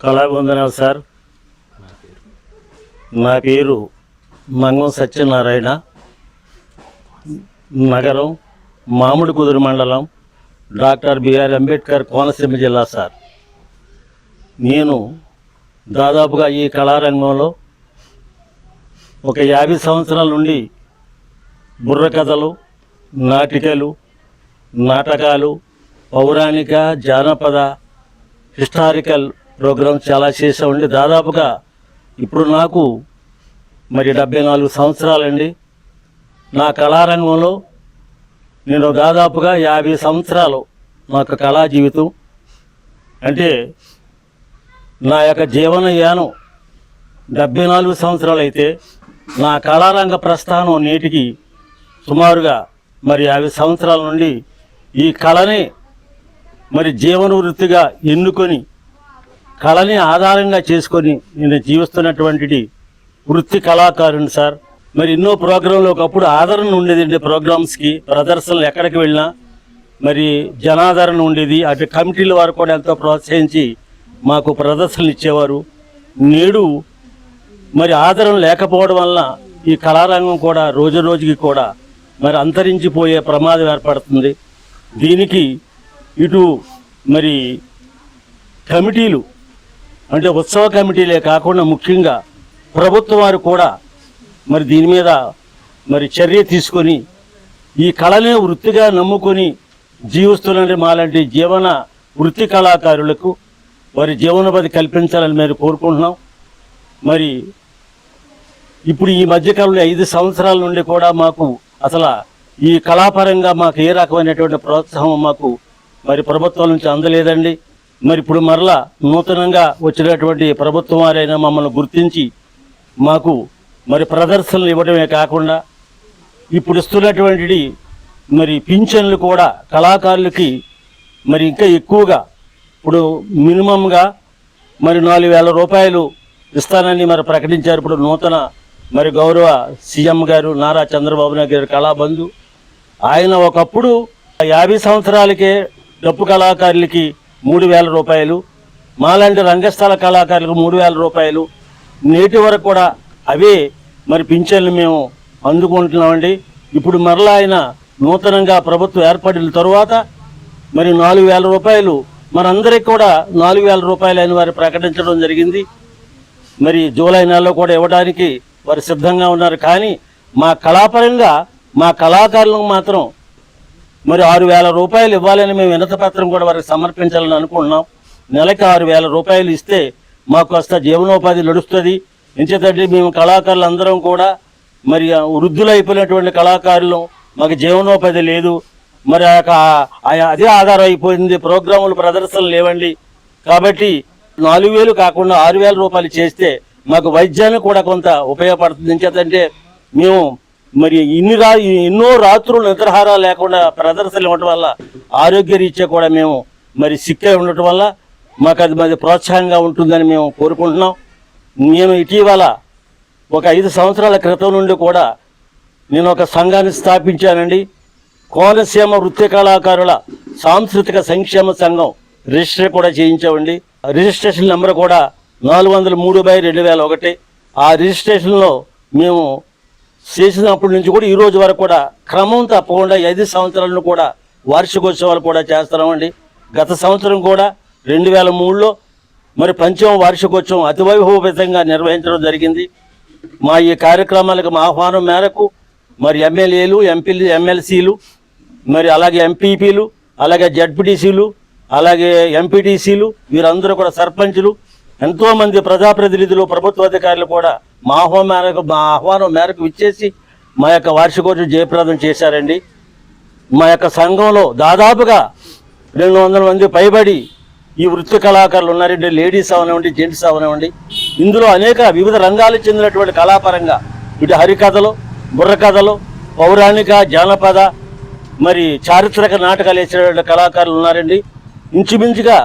కళాబంధనాలు sir. నా పేరు మంగం సత్యనారాయణ, నగరం మామిడి కుదురు మండలం, డాక్టర్ బిఆర్ అంబేద్కర్ కోనసీమ జిల్లా సార్. నేను దాదాపుగా ఈ కళారంగంలో ఒక 50 సంవత్సరాల నుండి బుర్ర కథలు, నాటికలు, నాటకాలు, పౌరాణిక, జానపద, హిస్టారికల్ ప్రోగ్రామ్ చాలా చేసామండి. దాదాపుగా ఇప్పుడు నాకు 74 సంవత్సరాలండి. నా కళారంగంలో నేను దాదాపుగా 50 సంవత్సరాలు నాకు కళా జీవితం. అంటే నా యొక్క జీవనయానం 74 సంవత్సరాలు అయితే నా కళారంగ ప్రస్థానం నేటికి సుమారుగా 50 సంవత్సరాల నుండి ఈ కళని జీవన వృత్తిగా ఎన్నుకొని కళని ఆధారంగా చేసుకొని నేను జీవిస్తున్నటువంటి వృత్తి కళాకారుని సార్. ఎన్నో ప్రోగ్రాంలు ఒకప్పుడు ఆదరణ ఉండేదండి. ప్రోగ్రామ్స్కి ప్రదర్శనలు ఎక్కడికి వెళ్ళినా జనాదరణ ఉండేది. అటు కమిటీల వారు కూడా ఎంతో ప్రోత్సహించి మాకు ప్రదర్శనలు ఇచ్చేవారు. నేడు ఆదరణ లేకపోవడం వల్ల ఈ కళారంగం కూడా రోజు రోజుకి కూడా అంతరించిపోయే ప్రమాదం ఏర్పడుతుంది. దీనికి ఇటు కమిటీలు అంటే ఉత్సవ కమిటీలే కాకుండా ముఖ్యంగా ప్రభుత్వం వారు కూడా దీని మీద చర్య తీసుకొని ఈ కళనే వృత్తిగా నమ్ముకొని జీవిస్తున్న మాలాంటి జీవన వృత్తి కళాకారులకు వారి జీవనోపాధి కల్పించాలని మేము కోరుకుంటున్నాం. ఇప్పుడు ఈ మధ్యకాలంలో 5 సంవత్సరాల నుండి కూడా మాకు అసలు ఈ కళాపరంగా మాకు ఏ రకమైనటువంటి ప్రోత్సాహం మాకు ప్రభుత్వం నుంచి అందలేదండి. ఇప్పుడు మరలా నూతనంగా వచ్చినటువంటి ప్రభుత్వం వారైనా మమ్మల్ని గుర్తించి మాకు ప్రదర్శనలు ఇవ్వడమే కాకుండా ఇప్పుడు ఇస్తున్నటువంటి పింఛన్లు కూడా కళాకారులకి ఇంకా ఎక్కువగా ఇప్పుడు మినిమంగా 4,000 రూపాయలు ఇస్తానని ప్రకటించారు. ఇప్పుడు నూతన గౌరవ సీఎం గారు నారా చంద్రబాబు నాయుడు గారు కళాబంధు ఆయన ఒకప్పుడు 50 సంవత్సరాలకే డప్పు కళాకారులకి 3,000 రూపాయలు, మాలాంటి రంగస్థల కళాకారులకు 3,000 రూపాయలు, నేటి వరకు కూడా అవే పింఛన్లు మేము అందుకుంటున్నామండి. ఇప్పుడు మరలా ఆయన నూతనంగా ప్రభుత్వం ఏర్పడిన తరువాత 4,000 రూపాయలు అందరికి కూడా 4,000 రూపాయలు అని వారు ప్రకటించడం జరిగింది. జూలై నెలలో కూడా ఇవ్వడానికి వారు సిద్ధంగా ఉన్నారు. కానీ మా కళాపరంగా మా కళాకారులకు మాత్రం 6,000 రూపాయలు ఇవ్వాలని మేము వినతిపత్రం కూడా వారికి సమర్పించాలని అనుకుంటున్నాం. నెలకి 6,000 రూపాయలు ఇస్తే మాకు కాస్త జీవనోపాధి నడుస్తుంది. ఎంచేతంటే మేము కళాకారులు అందరం కూడా వృద్ధులైపోయినటువంటి కళాకారులు, మాకు జీవనోపాధి లేదు. అదే ఆధారం అయిపోయింది. ప్రోగ్రాములు ప్రదర్శనలు లేవండి. కాబట్టి 4,000 కాకుండా 6,000 రూపాయలు చేస్తే మాకు వైద్యానికి కూడా కొంత ఉపయోగపడుతుంది. ఎంచేతంటే మేము ఎన్నో రాత్రులు నిద్రాహారాలు లేకుండా ప్రదర్శనలు ఇవ్వడం వల్ల ఆరోగ్య రీత్యా కూడా మేము సిక్కై ఉండటం వల్ల మాకు అది ప్రోత్సాహంగా ఉంటుందని మేము కోరుకుంటున్నాం. నేను ఇటీవల ఒక 5 సంవత్సరాల క్రితం నుండి కూడా నేను ఒక సంఘాన్ని స్థాపించానండి. కోనసీమ వృత్తి కళాకారుల సాంస్కృతిక సంక్షేమ సంఘం రిజిస్టర్ కూడా చేయించామండి. రిజిస్ట్రేషన్ నెంబర్ కూడా 403/2001. ఆ రిజిస్ట్రేషన్లో మేము చేసినప్పటి నుంచి కూడా ఈ రోజు వరకు కూడా క్రమం తప్పకుండా 5 సంవత్సరాలను కూడా వార్షికోత్సవాలు కూడా చేస్తున్నామండి. గత సంవత్సరం కూడా 2003లో పంచమ వార్షికోత్సవం అతి వైభవపేతంగా నిర్వహించడం జరిగింది. మా ఈ కార్యక్రమాలకు మా ఆహ్వానం మేరకు ఎమ్మెల్యేలు, ఎంపీలు, ఎమ్మెల్సీలు, అలాగే ఎంపీపీలు, అలాగే జడ్పీటీసీలు, అలాగే ఎంపీటీసీలు, వీరందరూ కూడా సర్పంచులు, ఎంతోమంది ప్రజాప్రతినిధులు, ప్రభుత్వ అధికారులు కూడా మా ఆహ్వానం మేరకు ఇచ్చేసి మా యొక్క వార్షికోత్సవం జయప్రదం చేశారండి. మా యొక్క సంఘంలో దాదాపుగా 200 మంది పైబడి ఈ వృత్తి కళాకారులు ఉన్నారండి. లేడీస్ అవనివ్వండి, జెంట్స్ అవనివ్వండి. ఇందులో అనేక వివిధ రంగాలకు చెందినటువంటి కళాపరంగా ఇటు హరికథలు, బుర్రకథలు, పౌరాణిక, జానపద, చారిత్రక నాటకాలు వేసేటువంటి కళాకారులు ఉన్నారండి. ఇంచుమించుగా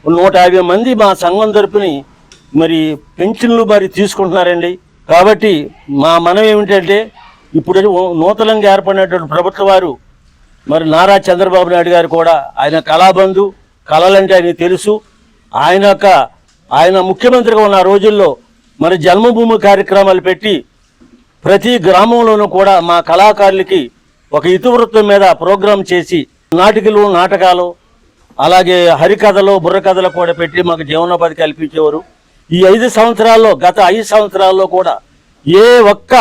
150 మంది మా సంఘం తరపుని పెన్షన్లు తీసుకుంటున్నారండి. కాబట్టి మా మనం ఏమిటంటే ఇప్పుడు నూతనంగా ఏర్పడినటువంటి ప్రభుత్వ వారు నారా చంద్రబాబు నాయుడు గారు కూడా ఆయన కళాబంధు, కళలంటే ఆయనకు తెలుసు. ఆయన యొక్క ఆయన ముఖ్యమంత్రిగా ఉన్న రోజుల్లో మరి జన్మభూమి కార్యక్రమాలు పెట్టి ప్రతి గ్రామంలోనూ కూడా మా కళాకారులకి ఒక ఇతివృత్తం మీద ప్రోగ్రాం చేసి నాటికలు నాటకాలు అలాగే హరికథలు బుర్రకథలు కూడా పెట్టి మాకు జీవనోపాధి కల్పించేవారు. ఈ 5 సంవత్సరాల్లో గత 5 సంవత్సరాల్లో కూడా ఏ ఒక్క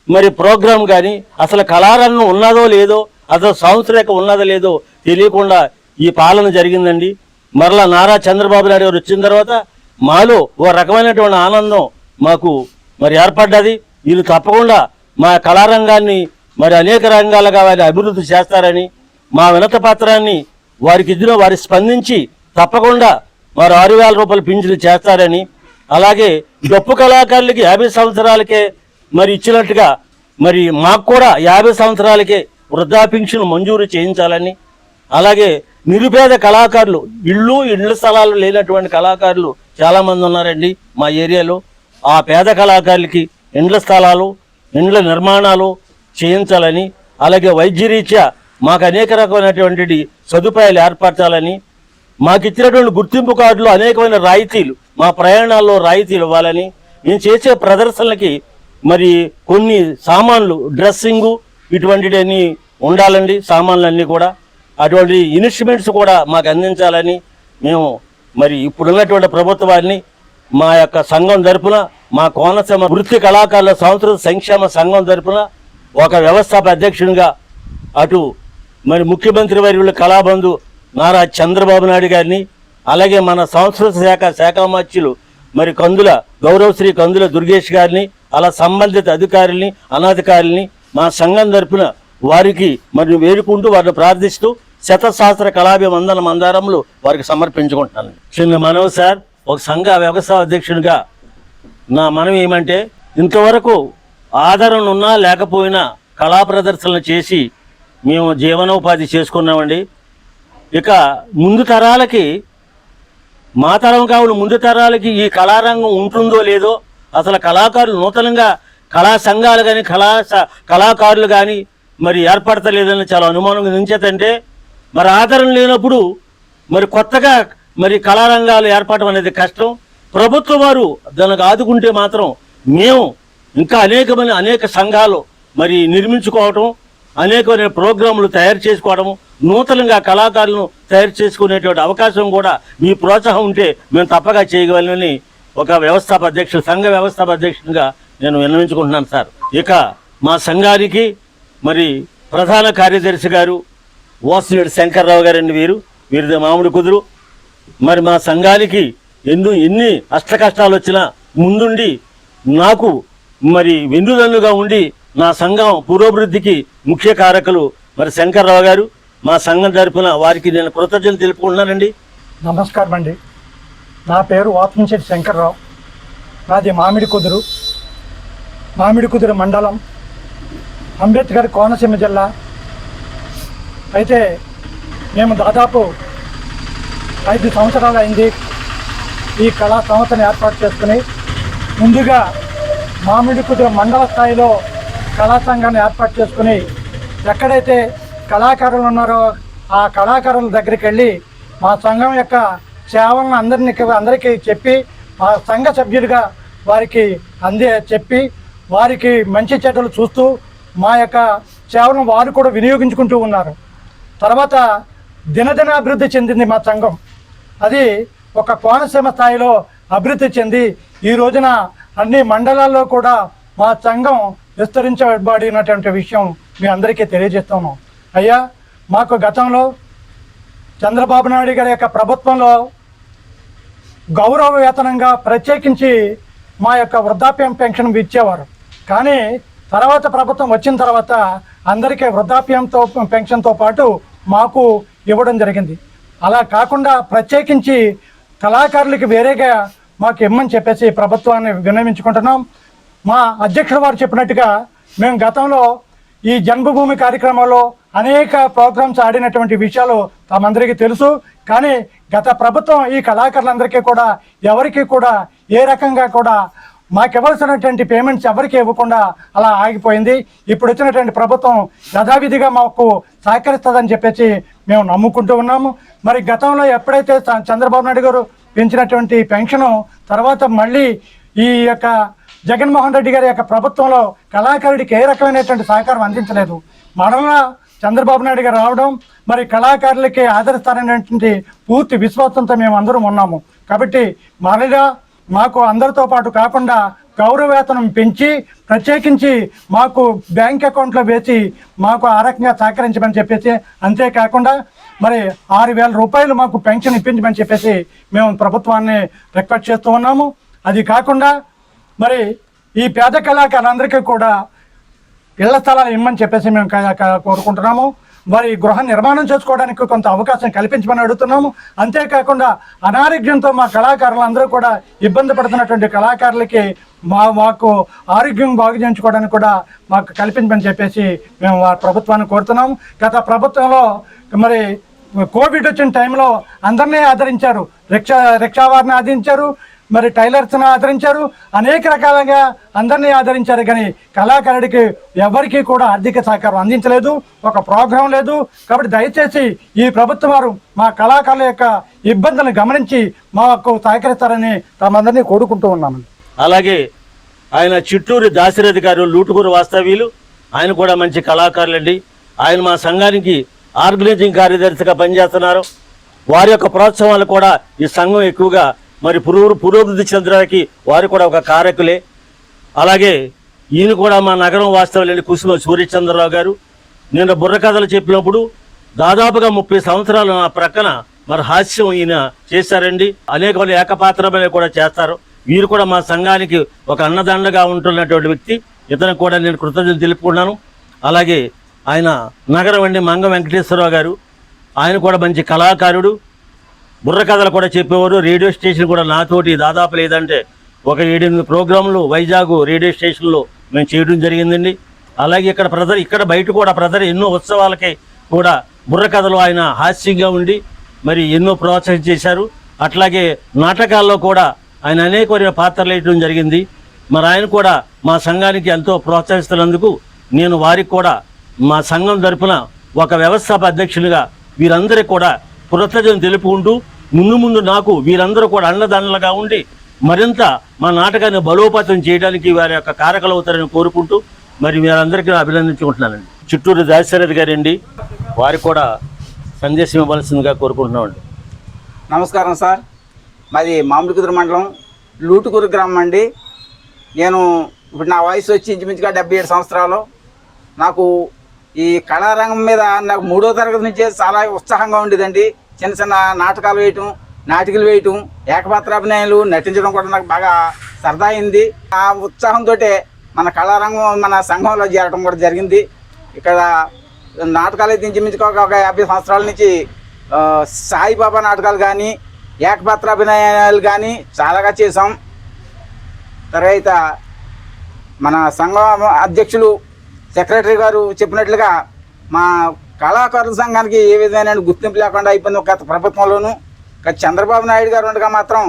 మరి ప్రోగ్రాం కానీ అసలు కళారంగం ఉన్నదో లేదో అసలు సంవత్సరేక ఉన్నదో లేదో తెలియకుండా ఈ పాలన జరిగిందండి. మరలా నారా చంద్రబాబు నాయుడు గారు వచ్చిన తర్వాత మాలో ఓ రకమైనటువంటి ఆనందం మాకు మరి ఏర్పడ్డది. వీళ్ళు తప్పకుండా మా కళారంగాన్ని మరి అనేక రంగాలుగా వారి అభివృద్ధి చేస్తారని మా వినత పత్రాన్ని వారికి ఇచ్చిన వారి స్పందించి తప్పకుండా వారు 6,000 రూపాయలు పింఛను చేస్తారని, అలాగే డప్పు కళాకారులకి 50 సంవత్సరాలకే మరి ఇచ్చినట్టుగా మరి మాకు కూడా 50 సంవత్సరాలకే వృద్ధా పింఛను మంజూరు చేయించాలని, అలాగే నిరుపేద కళాకారులు ఇళ్ళ స్థలాలు లేనటువంటి కళాకారులు చాలామంది ఉన్నారండి మా ఏరియాలో. ఆ పేద కళాకారులకి ఇండ్ల స్థలాలు ఇండ్ల నిర్మాణాలు చేయించాలని, అలాగే వైద్యరీత్యా మాకు అనేక రకమైనటువంటి సదుపాయాలు ఏర్పరచాలని, మాకు ఇచ్చినటువంటి గుర్తింపు కార్డులు అనేకమైన రాయితీలు మా ప్రయాణాల్లో రాయితీలు ఇవ్వాలని, మేము చేసే ప్రదర్శనలకి మరి కొన్ని సామాన్లు డ్రెస్సింగు ఇటువంటివన్నీ ఉండాలండి. సామాన్లన్నీ కూడా అటువంటి ఇన్స్ట్రుమెంట్స్ కూడా మాకు అందించాలని మేము మరి ఇప్పుడున్నటువంటి ప్రభుత్వాన్ని మా యొక్క సంఘం తరపున మా కోనసీమ వృత్తి కళాకారుల సంస్కృతి సంక్షేమ సంఘం తరపున ఒక వ్యవస్థాపక అధ్యక్షునిగా అటు మరి ముఖ్యమంత్రి వర్యులు కళాబంధు నారా చంద్రబాబు నాయుడు గారిని, అలాగే మన సంస్కృతి శాఖ మంత్రులు మరి గౌరవశ్రీ కందుల దుర్గేష్ గారిని, అలా సంబంధిత అధికారుల్ని అనధికారుల్ని మా సంఘం తరపున వారికి మరి వేడుకుంటూ వారిని ప్రార్థిస్తూ శతసహస్ర కళాభివందన మందారములు వారికి సమర్పించుకుంటున్నాను. చిన్న మనవి సార్, ఒక సంఘ వ్యవస్థాపక అధ్యక్షునిగా నా మనం ఏమంటే, ఇంతవరకు ఆదరణ ఉన్నా లేకపోయినా కళా ప్రదర్శనలు చేసి మేము జీవనోపాధి చేసుకున్నామండి. ఇక ముందు తరాలకి మా తరం కావులు ముందు తరాలకి ఈ కళారంగం ఉంటుందో లేదో, అసలు కళాకారులు నూతనంగా కళా సంఘాలు కానీ కళాకారులు కానీ మరి ఏర్పడతలేదని చాలా అనుమానం నించేతంటే, మరి ఆదరణ లేనప్పుడు మరి కొత్తగా మరి కళారంగాలు ఏర్పడడం అనేది కష్టం. ప్రభుత్వం వారు దానికి ఆదుకుంటే మాత్రం మేము ఇంకా అనేక సంఘాలు మరి నిర్మించుకోవటం, అనేకమైన ప్రోగ్రాములు తయారు చేసుకోవడం, నూతనంగా కళాకారులను తయారు చేసుకునేటువంటి అవకాశం కూడా మీ ప్రోత్సాహం ఉంటే మేము తప్పగా చేయగలనని ఒక సంఘ వ్యవస్థాపక అధ్యక్షునిగా నేను విన్నవించుకుంటున్నాను సార్. ఇక మా సంఘానికి మరి ప్రధాన కార్యదర్శి గారు వాసిరెడ్డి శంకర్రావు గారండి. వీరిది మామిడి కుదురు. మరి మా సంఘానికి ఎన్ని కష్టాలు వచ్చినా ముందుండి నాకు మరి వెన్నుదన్నుగా ఉండి నా సంఘం పురోభివృద్ధికి ముఖ్య కారకులు మరి శంకర్రావు గారు. మా సంఘం తరపున వారికి నేను కృతజ్ఞతలు తెలుపుకుంటున్నానండి. నమస్కారం అండి. నా పేరు వాతంశెట్టి శంకర్రావు. నాది మామిడి కుదురు మండలం, అంబేద్కర్ కోనసీమ జిల్లా. అయితే మేము దాదాపు 5 సంవత్సరాలు అయింది ఈ కళా సంస్థను ఏర్పాటు చేసుకుని. ముందుగా మామిడి కుదురు మండల స్థాయిలో కళా సంఘాన్ని ఏర్పాటు చేసుకుని ఎక్కడైతే కళాకారులు ఉన్నారో ఆ కళాకారుల దగ్గరికి వెళ్ళి మా సంఘం యొక్క సేవలను అందరికీ చెప్పి, మా సంఘ సభ్యులుగా వారికి చెప్పి వారికి మంచి చెడ్డలు చూస్తూ మా యొక్క సేవలను వారు కూడా వినియోగించుకుంటూ ఉన్నారు. తర్వాత దినదిన అభివృద్ధి చెందింది మా సంఘం. అది ఒక కోనసీమ స్థాయిలో అభివృద్ధి చెంది ఈ రోజున అన్ని మండలాల్లో కూడా మా సంఘం విస్తరించబడినటువంటి విషయం మీ అందరికీ తెలియజేస్తున్నాం. అయ్యా, మాకు గతంలో చంద్రబాబు నాయుడు గారి యొక్క ప్రభుత్వంలో గౌరవ వేతనంగా ప్రత్యేకించి మా యొక్క వృద్ధాప్యం పెన్షన్ ఇచ్చేవారు. కానీ తర్వాత ప్రభుత్వం వచ్చిన తర్వాత అందరికీ వృద్ధాప్యంతో పెన్షన్తో పాటు మాకు ఇవ్వడం జరిగింది. అలా కాకుండా ప్రత్యేకించి కళాకారులకి వేరేగా మాకు ఇమ్మని చెప్పేసి ప్రభుత్వాన్ని విన్నవించుకుంటున్నాం. మా అధ్యక్షుడు వారు చెప్పినట్టుగా మేము గతంలో ఈ జన్మభూమి కార్యక్రమంలో అనేక ప్రోగ్రామ్స్ ఆడినటువంటి విషయాలు తమందరికీ తెలుసు. కానీ గత ప్రభుత్వం ఈ కళాకారులందరికీ కూడా ఎవరికి కూడా ఏ రకంగా కూడా మాకు ఇవ్వాల్సినటువంటి పేమెంట్స్ ఎవరికి ఇవ్వకుండా అలా ఆగిపోయింది. ఇప్పుడు వచ్చినటువంటి ప్రభుత్వం యథావిధిగా మాకు సహకరిస్తుందని చెప్పేసి మేము నమ్ముకుంటూ ఉన్నాము. మరి గతంలో ఎప్పుడైతే చంద్రబాబు నాయుడు గారు పెంచినటువంటి పెన్షను తర్వాత మళ్ళీ ఈ యొక్క జగన్మోహన్ రెడ్డి గారి యొక్క ప్రభుత్వంలో కళాకారుడికి ఏ రకమైనటువంటి సహకారం అందించలేదు. మరలా చంద్రబాబు నాయుడు గారు రావడం మరి కళాకారులకి ఆదరిస్తారనేటువంటి పూర్తి విశ్వాసంతో మేము అందరం ఉన్నాము. కాబట్టి మరలా మాకు అందరితో పాటు కాకుండా గౌరవ వేతనం పెంచి ప్రత్యేకించి మాకు బ్యాంక్ అకౌంట్లో వేసి మాకు ఆ రకంగా సహకరించమని చెప్పేసి, అంతేకాకుండా మరి 6,000 రూపాయలు మాకు పెన్షన్ ఇప్పించమని చెప్పేసి మేము ప్రభుత్వాన్ని రిక్వెస్ట్ చేస్తూ ఉన్నాము. అది కాకుండా మరి ఈ పేద కళాకారులందరికీ కూడా ఇళ్ల స్థలాలు ఇమ్మని చెప్పేసి మేము కోరుకుంటున్నాము. మరి గృహ నిర్మాణం చేసుకోవడానికి కొంత అవకాశం కల్పించమని అడుగుతున్నాము. అంతేకాకుండా అనారోగ్యంతో మా కళాకారులందరూ కూడా ఇబ్బంది పడుతున్నటువంటి కళాకారులకి మాకు ఆరోగ్యం బాగు చేయించుకోవడానికి కూడా మాకు కల్పించమని చెప్పేసి మేము ప్రభుత్వాన్ని కోరుతున్నాము. గత ప్రభుత్వంలో మరి కోవిడ్ వచ్చిన టైంలో అందరినీ ఆదరించారు, రిక్షా వారిని ఆదరించారు, మరి టైలర్స్ని ఆదరించారు, అనేక రకాలుగా అందరినీ ఆదరించారు. కానీ కళాకారుడికి ఎవరికి కూడా ఆర్థిక సహకారం అందించలేదు, ఒక ప్రోగ్రాం లేదు. కాబట్టి దయచేసి ఈ ప్రభుత్వం వారు మా కళాకారుల యొక్క ఇబ్బందులను గమనించి మాకు సహకరిస్తారని తమందరినీ కోరుకుంటూ ఉన్నాము. అలాగే ఆయన చిట్టూరు దాశరథి గారు లూటుకూరు వాస్తవ్యులు, ఆయన కూడా మంచి కళాకారులండి. ఆయన మా సంఘానికి ఆర్గనైజింగ్ కార్యదర్శిగా పనిచేస్తున్నారు. వారి యొక్క ప్రోత్సాహాలు కూడా ఈ సంఘం ఎక్కువగా మరి పురోభివృద్ధి చెందడానికి వారు కూడా ఒక కారకులే. అలాగే ఈయన కూడా మా నగరం వాస్తవ్యులండి కుసుమ సూర్యచంద్రరావు గారు. నేను బుర్రకథలు చెప్పినప్పుడు దాదాపుగా 30 సంవత్సరాలు నా ప్రక్కన మరి హాస్యం ఈయన చేశారండి. అనేక ఏకపాత్రమైన కూడా చేస్తారు. వీరు కూడా మా సంఘానికి ఒక అన్నదండగా ఉంటున్నటువంటి వ్యక్తి. ఇతను కూడా నేను కృతజ్ఞతలు తెలుపుకున్నాను. అలాగే ఆయన నగరం అండి మంగ వెంకటేశ్వరరావు గారు, ఆయన కూడా మంచి కళాకారుడు, బుర్రకథలు కూడా చెప్పేవారు. రేడియో స్టేషన్ కూడా నాతోటి దాదాపు లేదంటే ఒక 7-8 ప్రోగ్రాంలు వైజాగ్ రేడియో స్టేషన్లో మేము చేయడం జరిగిందండి. అలాగే ఇక్కడ బయట కూడా బ్రదర్ ఎన్నో ఉత్సవాలకి కూడా బుర్రకథలు ఆయన హాస్యంగా ఉండి మరి ఎన్నో ప్రోత్సహం చేశారు. అట్లాగే నాటకాల్లో కూడా ఆయన అనేక పాత్రలు వేయడం జరిగింది. మరి ఆయన కూడా మా సంఘానికి ఎంతో ప్రోత్సహిస్తున్నందుకు నేను వారికి కూడా మా సంఘం తరపున ఒక వ్యవస్థాపక అధ్యక్షునిగా వీరందరికీ కూడా కృతజ్ఞతలు తెలుపుకుంటూ ముందు నాకు వీరందరూ కూడా అండదండలుగా ఉండి మరింత మా నాటకాన్ని బలోపేతం చేయడానికి వారి యొక్క కారకులు అవుతారని కోరుకుంటూ మరి మీరందరికీ అభినందించుకుంటున్నానండి. చిట్టూరు దాశరథి గారండి, వారికి కూడా సందేశం ఇవ్వాల్సిందిగా కోరుకుంటున్నామండి. నమస్కారం సార్, మాది మామిడికుదురు మండలం లూటుకూరు గ్రామం అండి. నేను ఇప్పుడు నా వయసు వచ్చి ఇంచుమించుగా 77 సంవత్సరాలు. నాకు ఈ కళారంగం మీద నాకు 3వ తరగతి నుంచే చాలా ఉత్సాహంగా ఉండేదండి. చిన్న చిన్న నాటకాలు వేయటం, నాటికలు వేయటం, ఏకపాత్రాభినయాలు నటించడం కూడా నాకు బాగా సరదా అయింది. ఆ ఉత్సాహంతో మన కళారంగం మన సంఘంలో చేరడం కూడా జరిగింది. ఇక్కడ నాటకాలు అయితే ఇంచుమించుగా ఒక 50 సంవత్సరాల నుంచి సాయిబాబా నాటకాలు కానీ ఏకపాత్రాభినయాలు కానీ చాలాగా చేసాం. తర్వాత మన సంఘం అధ్యక్షులు సెక్రటరీ గారు చెప్పినట్లుగా మా కళాకారుల సంఘానికి ఏ విధమైన గుర్తింపు లేకుండా అయిపోయింది గత ప్రభుత్వంలోనూ. చంద్రబాబు నాయుడు గారు ఉండగా మాత్రం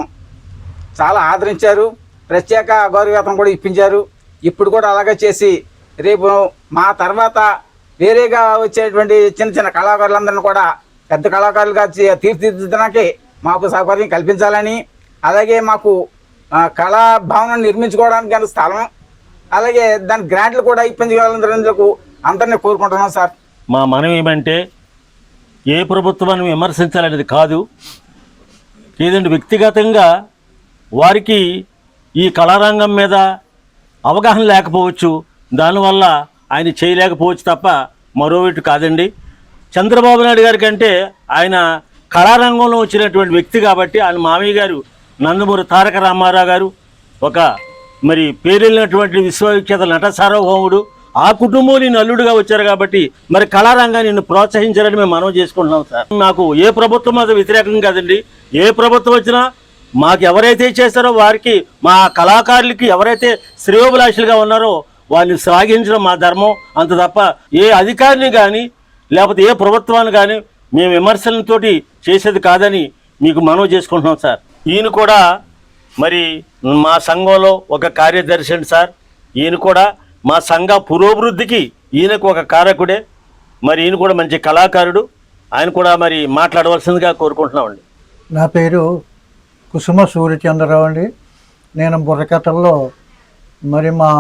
చాలా ఆదరించారు, ప్రత్యేక గౌరవవేతనం కూడా ఇప్పించారు. ఇప్పుడు కూడా అలాగే చేసి రేపు మా తర్వాత వేరేగా వచ్చేటువంటి చిన్న చిన్న కళాకారులందరినీ కూడా పెద్ద కళాకారులుగా తీర్చిదిద్దడానికి మాకు సౌకర్యం కల్పించాలని, అలాగే మాకు కళా భవనం నిర్మించుకోవడానికి కానీ స్థలం, అలాగే దాని గ్రాంట్లు కూడా ఇప్పించగలందుకు అందరినీ కోరుకుంటున్నాం సార్. మా మనం ఏమంటే ఏ ప్రభుత్వాన్ని విమర్శించాలనేది కాదు, ఏదంటే వ్యక్తిగతంగా వారికి ఈ కళారంగం మీద అవగాహన లేకపోవచ్చు, దానివల్ల ఆయన చేయలేకపోవచ్చు తప్ప మరోవిటి కాదండి. చంద్రబాబు నాయుడు గారి కంటే ఆయన కళారంగంలో వచ్చినటువంటి వ్యక్తి కాబట్టి ఆయన మామయ్య గారు నందమూరి తారక రామారావు గారు ఒక మరి పేరెళ్ళినటువంటి విశ్వవిఖ్యాత నట సార్వభౌముడు. ఆ కుటుంబంలో నేను అల్లుడుగా వచ్చారు కాబట్టి మరి కళారంగాన్ని నిన్ను ప్రోత్సహించారని మేము మనవి చేసుకుంటున్నాం సార్. నాకు ఏ ప్రభుత్వం అది వ్యతిరేకం కాదండి. ఏ ప్రభుత్వం వచ్చినా మాకు ఎవరైతే చేస్తారో వారికి, మా కళాకారులకి ఎవరైతే శ్రేయోభిలాషులుగా ఉన్నారో వారిని శ్లాఘించడం మా ధర్మం, అంత తప్ప ఏ అధికారిని కానీ లేకపోతే ఏ ప్రభుత్వాన్ని కానీ మేము విమర్శలతోటి చేసేది కాదని మీకు మనవి చేసుకుంటున్నాం సార్. ఈయన కూడా మరి మా సంఘంలో ఒక కార్యదర్శి అండి సార్. ఈయన కూడా మా సంఘ పురోభివృద్ధికి ఈయనకు ఒక కారకుడే. మరి ఈయన కూడా మంచి కళాకారుడు. ఆయన కూడా మరి మాట్లాడవలసిందిగా కోరుకుంటున్నామండి. నా పేరు కుసుమ సూర్యచంద్రరావు అండి. నేను బుర్రకథల్లో మరి మా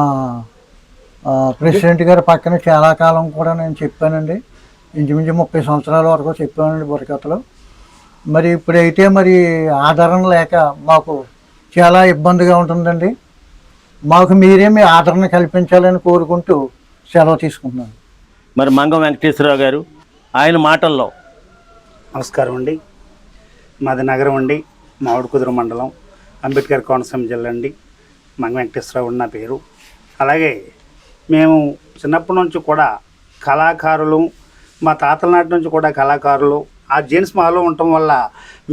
ప్రెసిడెంట్ గారి పక్కన చాలా కాలం కూడా నేను చెప్పానండి. ఇంచుమించు 30 సంవత్సరాల వరకు చెప్పానండి బుర్రకథలు. మరి ఇప్పుడైతే మరి ఆదరణ లేక మాకు చాలా ఇబ్బందిగా ఉంటుందండి. మాకు మీరే మీ ఆదరణ కల్పించాలని కోరుకుంటూ సెలవు తీసుకుంటున్నాను. మరి మంగం వెంకటేశ్వరరావు గారు ఆయన మాటల్లో. నమస్కారం అండి. మాది నగరం అండి, మామిడికుదురు మండలం, అంబేద్కర్ కోనసీమ జిల్లా అండి. మంగ వెంకటేశ్వరరావు నా పేరు. అలాగే మేము చిన్నప్పటి నుంచి కూడా కళాకారులు, మా తాతల నాటి నుంచి కూడా కళాకారులు ఆ జీన్స్ మాలో ఉండటం వల్ల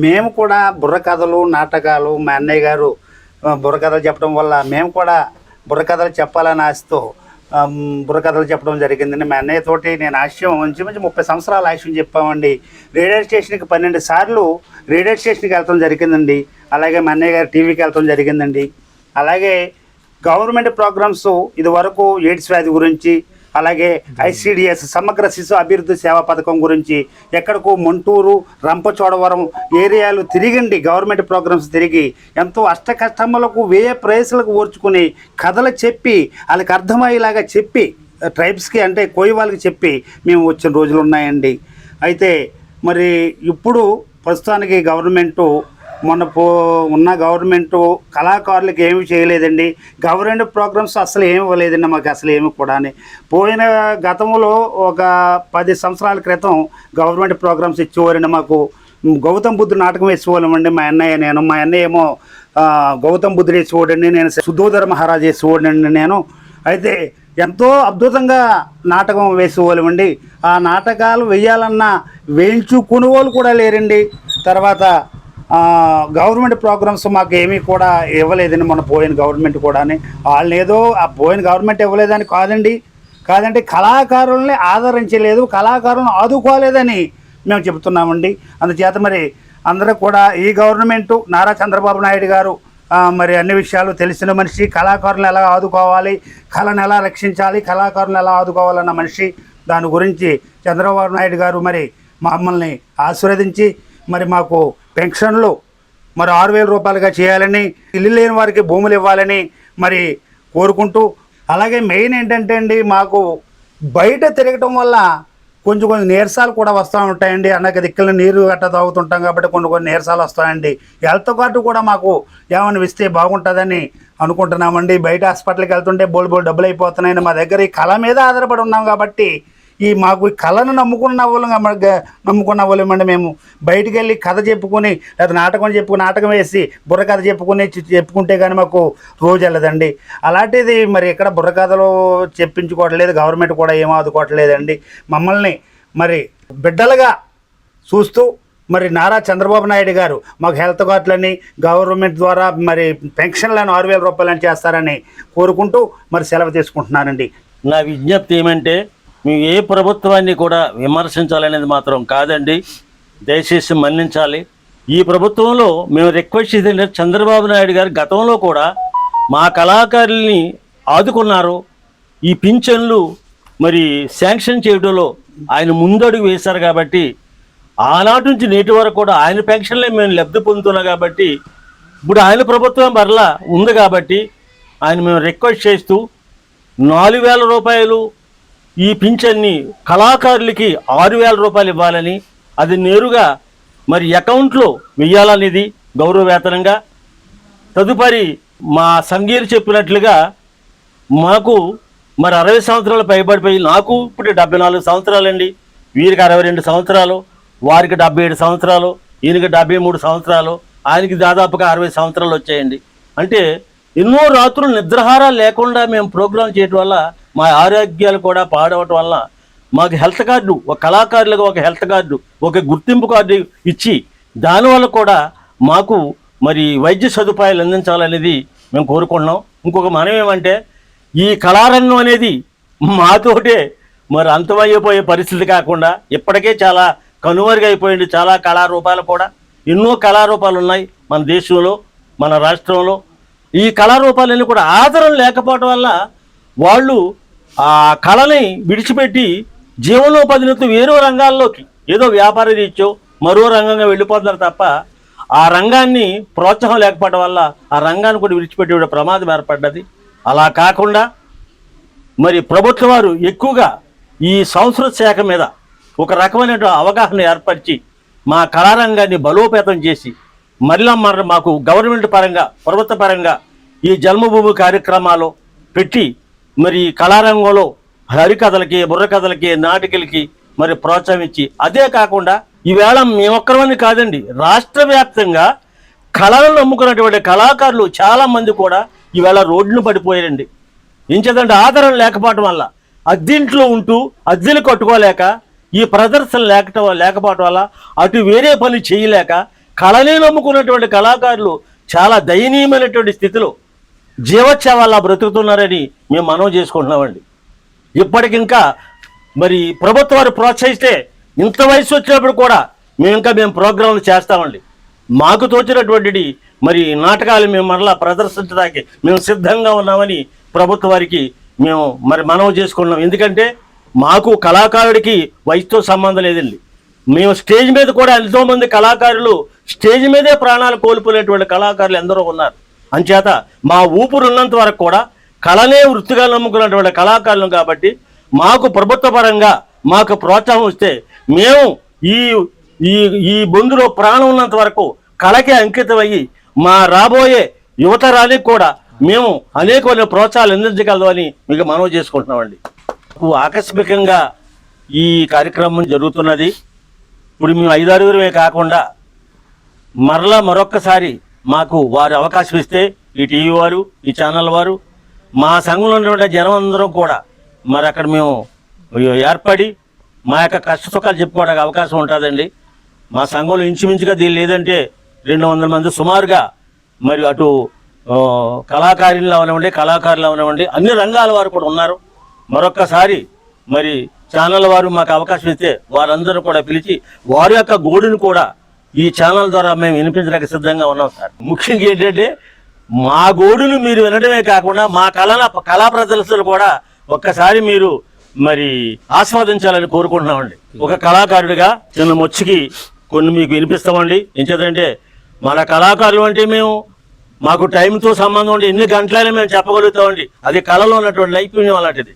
మేము కూడా బుర్రకథలు, నాటకాలు, మా అన్నయ్య గారు బుర్రకథలు చెప్పడం వల్ల మేము కూడా బుర్రకథలు చెప్పాలని ఆశతో బుర్రకథలు చెప్పడం జరిగిందండి. మా అన్నయ్యతోటి నేను ఆశయం ఇంచుమించు 30 సంవత్సరాల ఆశయం చెప్పామండి. రేడియో స్టేషన్కి 12 సార్లు రేడియో స్టేషన్కి వెళ్తాం జరిగిందండి. అలాగే మా అన్నయ్య గారు టీవీకి వెళ్తాం జరిగిందండి. అలాగే గవర్నమెంట్ ప్రోగ్రామ్స్ ఇది వరకు ఎయిడ్స్ వ్యాధి గురించి, అలాగే ICDS సమగ్ర శిశు అభివృద్ధి సేవా పథకం గురించి ఎక్కడికో మొంటూరు, రంపచోడవరం ఏరియాలు తిరిగండి. గవర్నమెంట్ ప్రోగ్రామ్స్ తిరిగి ఎంతో అష్టకష్టములకు వ్యయ ప్రయాసాలకు ఓర్చుకుని కథలు చెప్పి వాళ్ళకి అర్థమయ్యేలాగా చెప్పి ట్రైబ్స్కి అంటే కోయి వాళ్ళకి చెప్పి మేము వచ్చిన రోజులు ఉన్నాయండి. అయితే మరి ఇప్పుడు ప్రస్తుతానికి గవర్నమెంటు ఉన్న గవర్నమెంటు కళాకారులకు ఏమి చేయలేదండి. గవర్నమెంట్ ప్రోగ్రామ్స్ అసలు ఏమి ఇవ్వలేదండి మాకు, అసలు ఏమి కూడా. పోయిన గతంలో ఒక 10 సంవత్సరాల క్రితం గవర్నమెంట్ ప్రోగ్రామ్స్ ఇచ్చేవారండి మాకు. గౌతమ్ బుద్ధుడు నాటకం వేసేవాళ్ళమండి మా అన్నయ్య ఏమో గౌతమ్ బుద్ధుడు వేసేవాడండి, నేను సుధోధర మహారాజు వేసేవాడండి నేను. అయితే ఎంతో అద్భుతంగా నాటకం వేసేవాళ్ళమండి. ఆ నాటకాలు వేయాలన్నా వేయించుకునే వాళ్ళు కూడా లేరండి. తర్వాత గవర్నమెంట్ ప్రోగ్రామ్స్ మాకు ఏమీ కూడా ఇవ్వలేదండి మొన్న పోయిన గవర్నమెంట్ కూడా. వాళ్ళని ఏదో ఆ పోయిన గవర్నమెంట్ ఇవ్వలేదని కాదండి కళాకారుల్ని ఆదరించలేదు, కళాకారులను ఆదుకోలేదని మేము చెబుతున్నామండి. అందుచేత మరి అందరూ కూడా ఈ గవర్నమెంటు నారా చంద్రబాబు నాయుడు గారు మరి అన్ని విషయాలు తెలిసిన మనిషి, కళాకారులను ఎలా ఆదుకోవాలి, కళను ఎలా రక్షించాలి, కళాకారులను ఎలా ఆదుకోవాలన్న మనిషి. దాని గురించి చంద్రబాబు నాయుడు గారు మరి మమ్మల్ని ఆశీర్వదించి మరి మాకు పెన్షన్లు మరి 6,000 రూపాయలుగా చేయాలని, ఇల్లు లేని వారికి భూములు ఇవ్వాలని మరి కోరుకుంటూ, అలాగే మెయిన్ ఏంటంటే అండి మాకు బయట తిరగటం వల్ల కొంచెం నీరసాలు కూడా వస్తూ ఉంటాయండి. అన్నక దిక్కుల నీరు గట్ట తాగుతుంటాం కాబట్టి కొన్ని నీరసాలు వస్తాయండి. హెల్త్ కార్డు కూడా మాకు ఏమైనా ఇస్తే బాగుంటుందని అనుకుంటున్నామండి. బయట హాస్పిటల్కి వెళ్తుంటే బోల్ డబ్బులు అయిపోతున్నాయండి. మా దగ్గర ఈ కళ మీద ఆధారపడి ఉన్నాం కాబట్టి మాకు ఈ కళను నమ్ముకున్న వాళ్ళమండి. మేము బయటికి వెళ్ళి కథ చెప్పుకొని లేదా నాటకం వేసి బుర్రకథ చెప్పుకుంటే కానీ మాకు రోజు వెళ్ళదండి. అలాంటిది మరి ఎక్కడ బుర్రకథలు చెప్పించుకోవట్లేదు, గవర్నమెంట్ కూడా ఏమీ ఆదుకోవట్లేదండి. మమ్మల్ని మరి బిడ్డలుగా చూస్తూ మరి నారా చంద్రబాబు నాయుడు గారు మాకు హెల్త్ కార్డులని గవర్నమెంట్ ద్వారా మరి పెన్షన్లను 6,000 రూపాయలని చేస్తారని కోరుకుంటూ మరి సెలవు తీసుకుంటున్నానండి. నా విజ్ఞప్తి ఏమంటే మేము ఏ ప్రభుత్వాన్ని కూడా విమర్శించాలనేది మాత్రం కాదండి, దయచేసి మన్నించాలి. ఈ ప్రభుత్వంలో మేము రిక్వెస్ట్ చేసింది చంద్రబాబు నాయుడు గారు గతంలో కూడా మా కళాకారుల్ని ఆదుకున్నారు. ఈ పింఛన్లు మరి శాంక్షన్ చేయడంలో ఆయన ముందడుగు వేశారు కాబట్టి ఆనాటి నుంచి నేటి వరకు కూడా ఆయన పెన్షన్లే మేము లబ్ధి పొందుతున్నాం కాబట్టి ఇప్పుడు ఆయన ప్రభుత్వం మరలా ఉంది కాబట్టి ఆయన మేము రిక్వెస్ట్ చేస్తూ 4,000 రూపాయలు ఈ పింఛన్ని కళాకారులకి 6,000 రూపాయలు ఇవ్వాలని, అది నేరుగా మరి అకౌంట్లో వెయ్యాలనేది గౌరవ వేతనంగా. తదుపరి మా సంగీర్ చెప్పినట్లుగా మాకు మరి 60 సంవత్సరాలు పైబడిపోయి, నాకు ఇప్పుడు 74 సంవత్సరాలండి, వీరికి 62 సంవత్సరాలు, వారికి 77 సంవత్సరాలు, ఈయనకి 73 సంవత్సరాలు, ఆయనకి దాదాపుగా 60 సంవత్సరాలు వచ్చాయండి. అంటే ఎన్నో రాత్రులు నిద్రాహారాలు లేకుండా మేము ప్రోగ్రాం చేయడం వల్ల మా ఆరోగ్యాలు కూడా పాడవటం వల్ల మాకు హెల్త్ కార్డు, ఒక కళాకారులకు ఒక హెల్త్ కార్డు, ఒక గుర్తింపు కార్డు ఇచ్చి దానివల్ల కూడా మాకు మరి వైద్య సదుపాయాలు అందించాలనేది మేము కోరుకుంటున్నాం. ఇంకొక మనం ఏమంటే ఈ కళారంగం అనేది మాతోటే మరి అంతమైపోయే పరిస్థితి కాకుండా ఇప్పటికే చాలా కనుమరుగైపోయింది. చాలా కళారూపాలు కూడా ఎన్నో కళారూపాలు ఉన్నాయి మన దేశంలో, మన రాష్ట్రంలో. ఈ కళారూపాలన్నీ కూడా ఆదరణ లేకపోవడం వల్ల వాళ్ళు ఆ కళని విడిచిపెట్టి జీవనోపాధితో వేరే రంగాల్లోకి ఏదో వ్యాపార రీత్యో మరో రంగంగా వెళ్ళిపోతున్నారు తప్ప ఆ రంగాన్ని ప్రోత్సాహం లేకపోవడం వల్ల ఆ రంగాన్ని కూడా విడిచిపెట్టే ప్రమాదం ఏర్పడ్డది. అలా కాకుండా మరి ప్రభుత్వం వారు ఎక్కువగా ఈ సంస్కృతి శాఖ మీద ఒక రకమైన అవగాహన ఏర్పరిచి మా కళారంగాన్ని బలోపేతం చేసి మరలా మాకు గవర్నమెంట్ పరంగా ప్రభుత్వ పరంగా ఈ జన్మభూమి కార్యక్రమాలు పెట్టి మరి కళారంగంలో హరికథలకి బుర్రకథలకి నాటికలకి మరి ప్రోత్సాహం ఇచ్చి, అదే కాకుండా ఈవేళ మేమొక్కరమని కాదండి, రాష్ట్ర వ్యాప్తంగా కళలను నమ్ముకున్నటువంటి కళాకారులు చాలామంది కూడా ఈవేళ రోడ్డును పడిపోయారండి. ఏం చేద్దంటే ఆదరణ లేకపోవటం వల్ల అద్దెంట్లో ఉంటూ అద్దెలు కట్టుకోలేక ఈ ప్రదర్శన లేకపోవటం వల్ల అటు వేరే పని చేయలేక కళనే నమ్ముకున్నటువంటి కళాకారులు చాలా దయనీయమైనటువంటి స్థితిలో జీవోత్సవాల్లా బ్రతుకుతున్నారని మేము మనవి చేసుకుంటున్నామండి. ఇప్పటికింకా మరి ప్రభుత్వం వారు ప్రోత్సహిస్తే ఇంత వయసు వచ్చినప్పుడు కూడా మేము ప్రోగ్రాంలు చేస్తామండి. మాకు తోచినటువంటి మరి నాటకాలు మేము మరలా ప్రదర్శించడానికి మేము సిద్ధంగా ఉన్నామని ప్రభుత్వ వారికి మేము మరి మనవి చేసుకున్నాం. ఎందుకంటే మాకు కళాకారుడికి వయసుతో సంబంధం లేదండి. మేము స్టేజ్ మీద కూడా ఎంతోమంది కళాకారులు స్టేజ్ మీదే ప్రాణాలు కోల్పోయినటువంటి కళాకారులు ఎందరో ఉన్నారు. అంచేత మా ఊపిరి ఉన్నంత వరకు కూడా కళనే వృత్తిగా నమ్ముకున్నటువంటి కళాకారులు కాబట్టి మాకు ప్రభుత్వ పరంగా మాకు ప్రోత్సాహం వస్తే మేము ఈ ఈ ఈ బొందులో ప్రాణం ఉన్నంత వరకు కళకే అంకితం అయ్యి మా రాబోయే యువతరానికి కూడా మేము అనేకమైన ప్రోత్సాహాలు అందించగలమని మీకు మనవి చేసుకుంటున్నామండి. ఆకస్మికంగా ఈ కార్యక్రమం జరుగుతున్నది. ఇప్పుడు మేము 5-6 కాకుండా మరొక్కసారి మాకు వారు అవకాశం ఇస్తే ఈ టీవీ వారు ఈ ఛానల్ వారు మా సంఘంలో ఉన్నటువంటి జనం అందరం కూడా మరి అక్కడ మేము ఏర్పడి మా యొక్క కష్ట సుఖాలు చెప్పుకోవడానికి అవకాశం ఉంటుందండి. మా సంఘంలో ఇంచుమించుగా దీని లేదంటే 200 మంది సుమారుగా మరి అటు కళాకారులు అవనివ్వండి అన్ని రంగాల వారు కూడా ఉన్నారు. మరొక్కసారి మరి ఛానల్ వారు మాకు అవకాశం ఇస్తే వారందరూ కూడా పిలిచి వారి యొక్క గోడును కూడా ఈ ఛానల్ ద్వారా మేము వినిపించడానికి సిద్ధంగా ఉన్నాం సార్. ముఖ్యంగా ఏంటంటే మా గోడును మీరు వినడమే కాకుండా మా కళా ప్రదర్శనలు కూడా ఒక్కసారి మీరు మరి ఆస్వాదించాలని కోరుకుంటున్నామండి. ఒక కళాకారుడిగా చిన్న మొచ్చికి కొన్ని మీకు వినిపిస్తామండి. ఎంచేదంటే మన కళాకారులు అంటే మాకు టైంతో సంబంధం ఉండి ఎన్ని గంటలైనా మేము చెప్పగలుగుతామండి. అది కళలో ఉన్నటువంటి నైపుణ్యం అలాంటిది.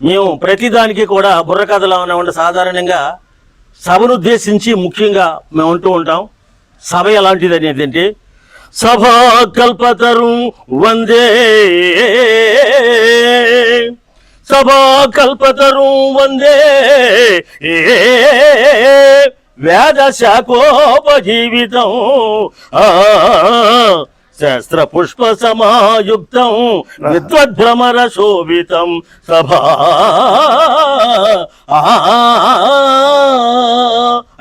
మేము ప్రతిదానికి కూడా బుర్రకథలు అవనివ్వండి సాధారణంగా సభను ఉద్దేశించి ముఖ్యంగా మేము అంటూ ఉంటాం. సభ ఎలాంటిది అనేది అంటే సభా కల్పతరు వందే సభా కల్పతరు వందే వేద శాఖోపజీవితం శాస్త్ర పుష్ప సమాయుక్తం విద్వద్భ్రమర శోభితం సభా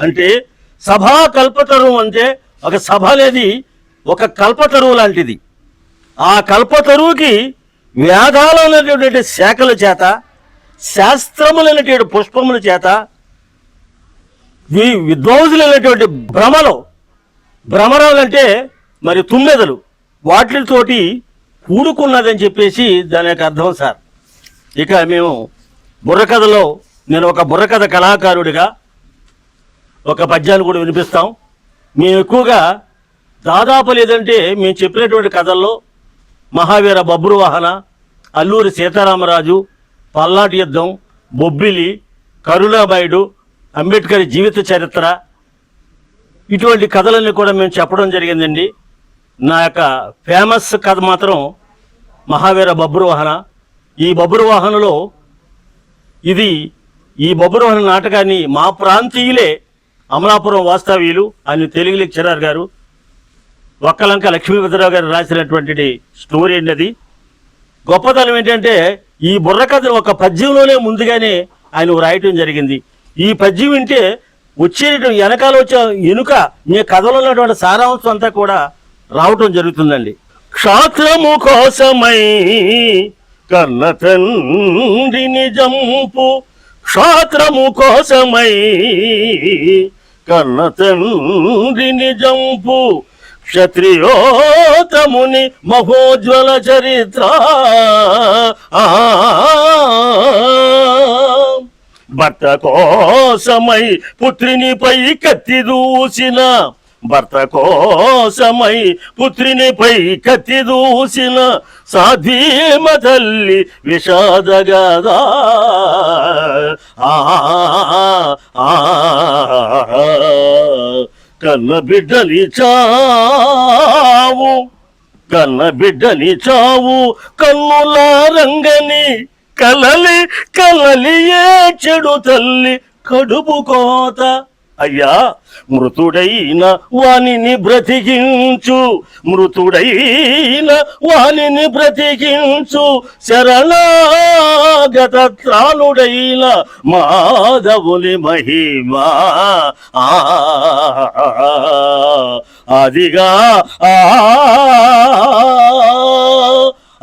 అంటే సభా కల్పతరు అంటే ఒక సభ అనేది ఒక కల్పతరువు లాంటిది. ఆ కల్పతరువుకి వేదాలు అనేటువంటి శాఖల చేత శాస్త్రములు అనేటువంటి పుష్పముల చేత విద్వాంసులు అనేటువంటి భ్రమరాలు అంటే మరి తుమ్మెదలు వాటితోటి కూడుకున్నదని చెప్పేసి దాని యొక్క అర్థం సార్. ఇక మేము బుర్రకథలో నేను ఒక బుర్రకథ కళాకారుడిగా ఒక పద్యాన్ని కూడా వినిపిస్తాం. మేము ఎక్కువగా దాదాపు లేదంటే మేము చెప్పినటువంటి కథల్లో మహావీర బబ్రువాహన, అల్లూరి సీతారామరాజు, పల్నాటి యుద్ధం, బొబ్బిలి, కరుణాబాయుడు, అంబేద్కర్ జీవిత చరిత్ర ఇటువంటి కథలన్నీ కూడా మేము చెప్పడం జరిగిందండి. నా యొక్క ఫేమస్ కథ మాత్రం మహావీర బబ్రువాహన. ఈ బబ్రువాహనలో ఈ బబ్రువాహన నాటకాన్ని మా ప్రాంతీయులే అమలాపురం వాస్తవ్యులు ఆయన తెలుగు లెక్చరర్ గారు వక్కలంక లక్ష్మీపతిరావు గారు రాసినటువంటి స్టోరీ అన్నది. గొప్పతనం ఏంటంటే ఈ బుర్రకథను ఒక పద్యంలోనే ముందుగానే ఆయన రాయటం జరిగింది. ఈ పద్యం వింటే వెనకాల వచ్చే ఎనుక మీ కథలో ఉన్నటువంటి సారాంశం అంతా కూడా రావటం జరుగుతుందండి. క్షాత్రము కోసమై కన్న తండ్రిని జంపు, క్షాత్రము కోసమై కన్న తండ్రిని జంపు, క్షత్రియోత్తముని మహోజ్వల చరిత్ర, భర్త కోసమై పుత్రినిపై కత్తి దూసిన భర్త కోసమై పుత్రినిపై కత్తి దూసిన సాధ్వీమ తల్లి విషాదగదా కన్న బిడ్డని చావు కన్నుల రంగని కలలి ఏ చెడు తల్లి కడుపు కోత. అయ్యా మృతుడైన వానిని బ్రతికించు శరణాగత త్రాణుడైన మాధవుని మహిమా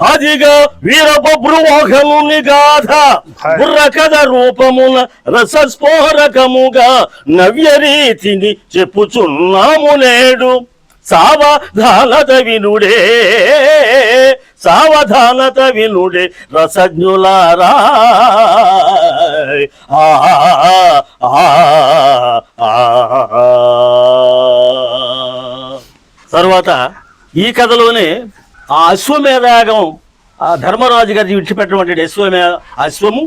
అదిగా వీరబబ్రువాహనుని గాథ బుర్రకథ రూపమున రసస్ఫోరకముగా నవ్యరీతిని చెప్పుచున్నాము నేడు. సావధానత వినుడే రసజ్ఞులారా. తర్వాత ఈ కథలోనే ఆ అశ్వమేధయాగం ఆ ధర్మరాజు గారి విడిచిపెట్టినటువంటి అశ్వము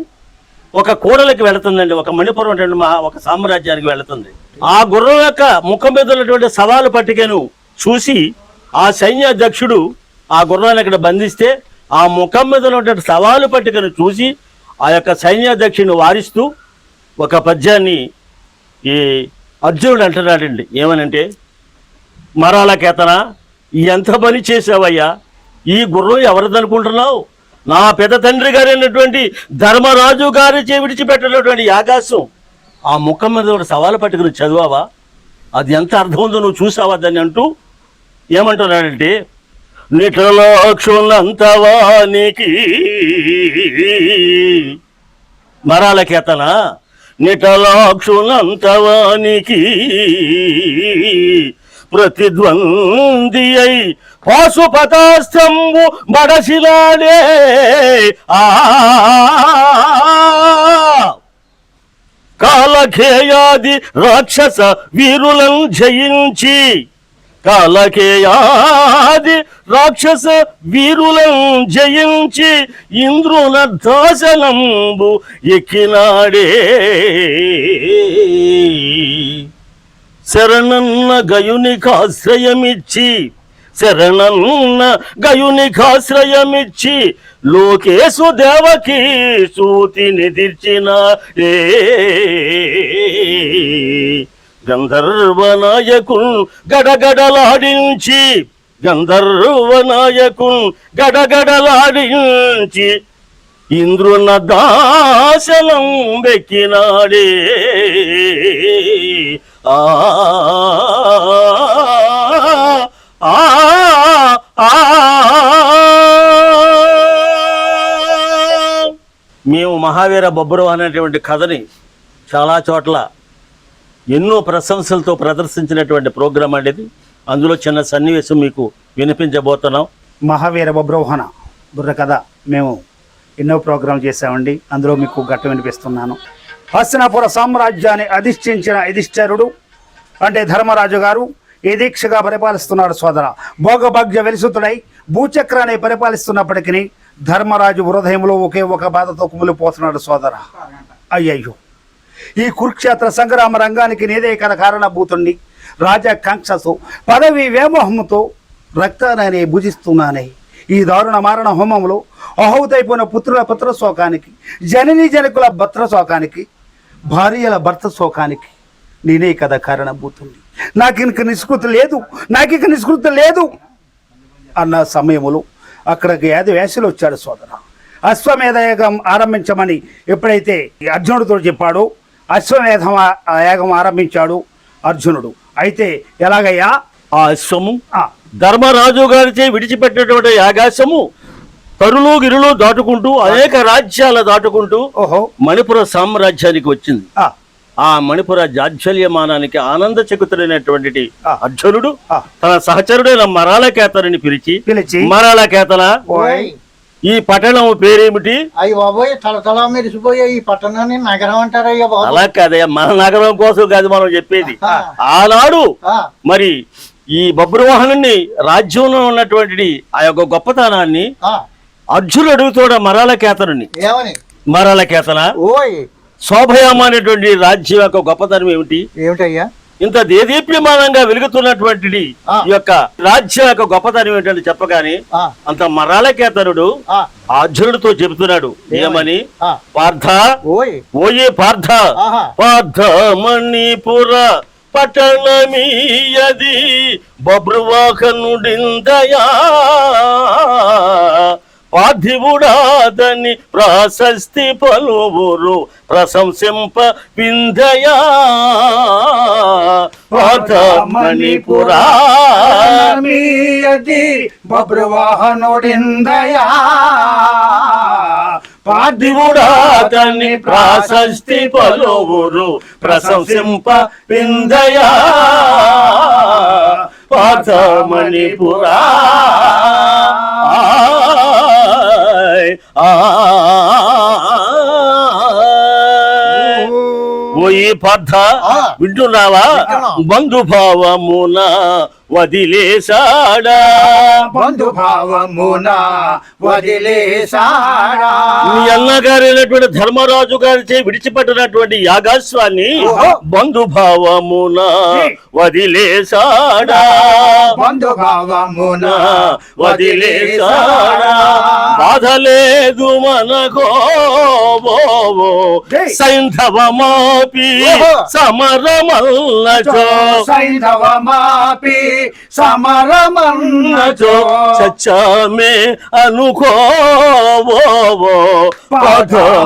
ఒక కోడలికి వెళుతుందండి. ఒక మణిపురం అంటే ఒక సామ్రాజ్యానికి వెళుతుంది. ఆ గుర్రం యొక్క ముఖం మీద ఉన్నటువంటి సవాలు పట్టికను చూసి ఆ సైన్యాధ్యక్షుడు ఆ గుర్రాన్ని ఇక్కడ బంధిస్తే ఆ ముఖం మీద ఉన్నటువంటి సవాలు పట్టికను చూసి ఆ యొక్క సైన్యాధ్యక్షుడిని వారిస్తూ ఒక పద్యాన్ని ఈ అర్జునుడు అంటున్నాడండి. ఏమనంటే, మరాల కేతన ఎంత పని చేసావయ్యా, ఈ గుర్రం ఎవరిదనుకుంటున్నావు? నా పెద్ద తండ్రి గారు అయినటువంటి ధర్మరాజు గారి విడిచిపెట్టినటువంటి యాగాసం ఆ ముఖం మీద ఒక సవాలు పట్టుకుని చదివావా? అది ఎంత అర్థం ఉందో నువ్వు చూసావా దాన్ని అంటూ ఏమంటున్నాడంటే, నిటలాక్షులంతవానికి మరాల కేతన నిటలాక్షులంతవానికి ప్రతిద్వంది అయి పాశుపతాస్తంబు బడసిలాడే కాలకేయాది రాక్షస వీరులను జయించి ఇంద్రునర్దాసనంబు ఎక్కినాడే శరణన్న గయునికాశ్రయమిచ్చి లోకేశు దేవకీ సూతిని తీర్చినాడే గంధర్వనాయకున్ గడగడలాడించి ఇంద్రున దాసనం వెక్కినాడే మేము మహావీర బొబ్బరం అనేటువంటి కథని చాలా చోట్ల ఎన్నో ప్రశంసలతో ప్రదర్శించినటువంటి ప్రోగ్రాం అనేది. అందులో చిన్న సన్నివేశం మీకు వినిపించబోతున్నాం. మహావీర బబ్రవహన బుర్ర కథ మేము ఎన్నో ప్రోగ్రాం చేశామండి. అందులో మీకు ఘట్టం వినిపిస్తున్నాను. హస్తినాపుర సామ్రాజ్యాన్ని అధిష్ఠించిన యుధిష్ఠిరుడు అంటే ధర్మరాజు గారు ఏ దీక్షగా పరిపాలిస్తున్నాడు సోదర. భోగభాగ్య వెలిసుతుడై భూచక్రాన్ని పరిపాలిస్తున్నప్పటికీ ధర్మరాజు హృదయంలో ఒకే ఒక బాధతో కుమిలిపోతున్నాడు సోదర. అయ్యయ్యో, ఈ కురుక్షేత్ర సంగ్రామ రంగానికి నేదే కదా కారణభూతుణ్ణి. రాజకాంక్షతో పదవి వ్యామోహంతో రక్తాన్ని భుజిస్తున్నానే. ఈ దారుణ మారణ హోమంలో అహౌతైపోయిన పుత్ర శోకానికి, జనకుల భర్త శోకానికి, భార్యల భర్త శోకానికి నేనే కదా కారణభూతుణ్ణి. నాకింక నిష్కృతి లేదు అన్న సమయంలో అక్కడికి యాదవేశులు వచ్చాడు సోదర. అశ్వమేధ యాగం ఆరంభించమని ఎప్పుడైతే అర్జునుడితో చెప్పాడో అశ్వమేధ యాగం ఆరంభించాడు అర్జునుడు. అయితే ఎలాగయ్యా? ఆ అశ్వము ధర్మరాజు గారిచే విడిచిపెట్టినటువంటి యాగాశ్వము తరులు గిరులు దాటుకుంటూ అనేక రాజ్యాల దాటుకుంటూ మణిపుర సామ్రాజ్యానికి వచ్చింది. ఆ మణిపుర జాజ్వల్యమానానికి ఆనంద చకుతుడైనటువంటి అర్జునుడు తన సహచరుడైన మరాళకేతనుని పిలిచి మరాళకేతన, ఈ పట్టణం పేరేమిటి? అయ్యి బాబోయ్, తల మెరిసిపోయే ఈ పట్టణాన్ని నగరం అంటారయ్యా బాబు. అలా కాదయ్యా, మన నగరం కోసం కాదు మనం చెప్పేది. ఆనాడు మరి ఈ బబ్రువాహనుని రాజ్యంలో ఉన్నటువంటి ఆ యొక్క గొప్పతనాన్ని అర్జునుడు అడుగుతాడు మరాల కేతనుని. ఏమని? మరాల కేతన, ఓయ్ శోభయామ అనేటువంటి రాజ్యం యొక్క గొప్పతనం ఏమిటి? ఏమిటయ్యా? ఇంత దేదీప్యమానంగా వెలుగుతున్నటువంటి ఈ యొక్క రాజ్యం యొక్క గొప్పతనం ఏంటంటే చెప్పగానే అంత మరాలకేతనుడు అర్జునుడితో చెబుతున్నాడు ఏమని? పార్థ, ఓయే పార్థ, పార్థ మణిపుర పట్టణమీయది బబ్రువాహనుడిందయా పార్థివుడాదని ప్రశస్తి పలువురు ప్రశంసింప విందయా మణిపురా బబ్రువాహనుడిందయా పార్థివుడాదని ప్రశస్తి పలువురు ప్రశంసింప విందయా మణిపురా ఓయి పార్థ, వింటున్నావా? బంధుభావమున వదిలేశాడా, బంధుభావమున వదిలేశాడా. మీ అన్నగారైనటువంటి ధర్మరాజు గారిచే విడిచిపెట్టినటువంటి యాగాశ్వాన్ని బంధుభావమున వదిలేశాడా, బంధుభావమున వదిలేశాడా. బాధ లేదు మనకో సైంధవమాపి సమరమల్లచో, సైంధవమాపి సమరమన్నచో సచ్చమే అనుకోవో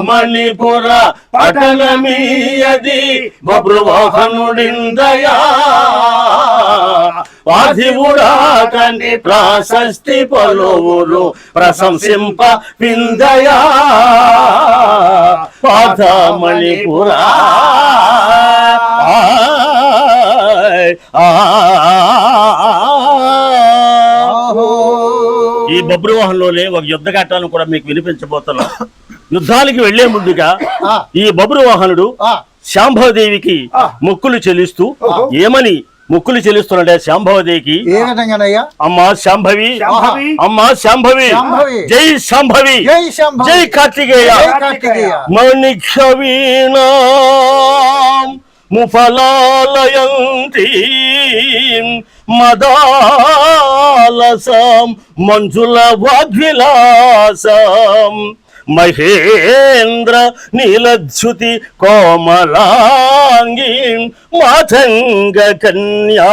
మణిపుర పట్టణమీయది బబ్రువాహనుడిందయా పార్థివుడాకని ప్రశస్తి పలువురు ప్రశంసింప విందయా మణిపురా. ఈ బబ్రువాహంలోనే ఒక యుద్ధ ఘట్టాలను కూడా మీకు వినిపించబోతున్నాం. యుద్ధానికి వెళ్లే ముందుగా ఈ బబ్రువాహనుడు శాంభవదేవికి మొక్కులు చెల్లిస్తూ ఏమని మొక్కులు చెల్లిస్తున్నాడే శాంభవదేవికి? ఏ విధంగానయ్యా? అమ్మా శాంభవి, అమ్మా శాంభవి, జై శాంభవి, జై కార్తికేయ, మణిక్షవీణ ముఫలాలయంతి మదాలసం మంజుల వాగ్విలాసం మహేంద్ర నీలచ్యుతి కోమలాంగి మాతంగ కన్యా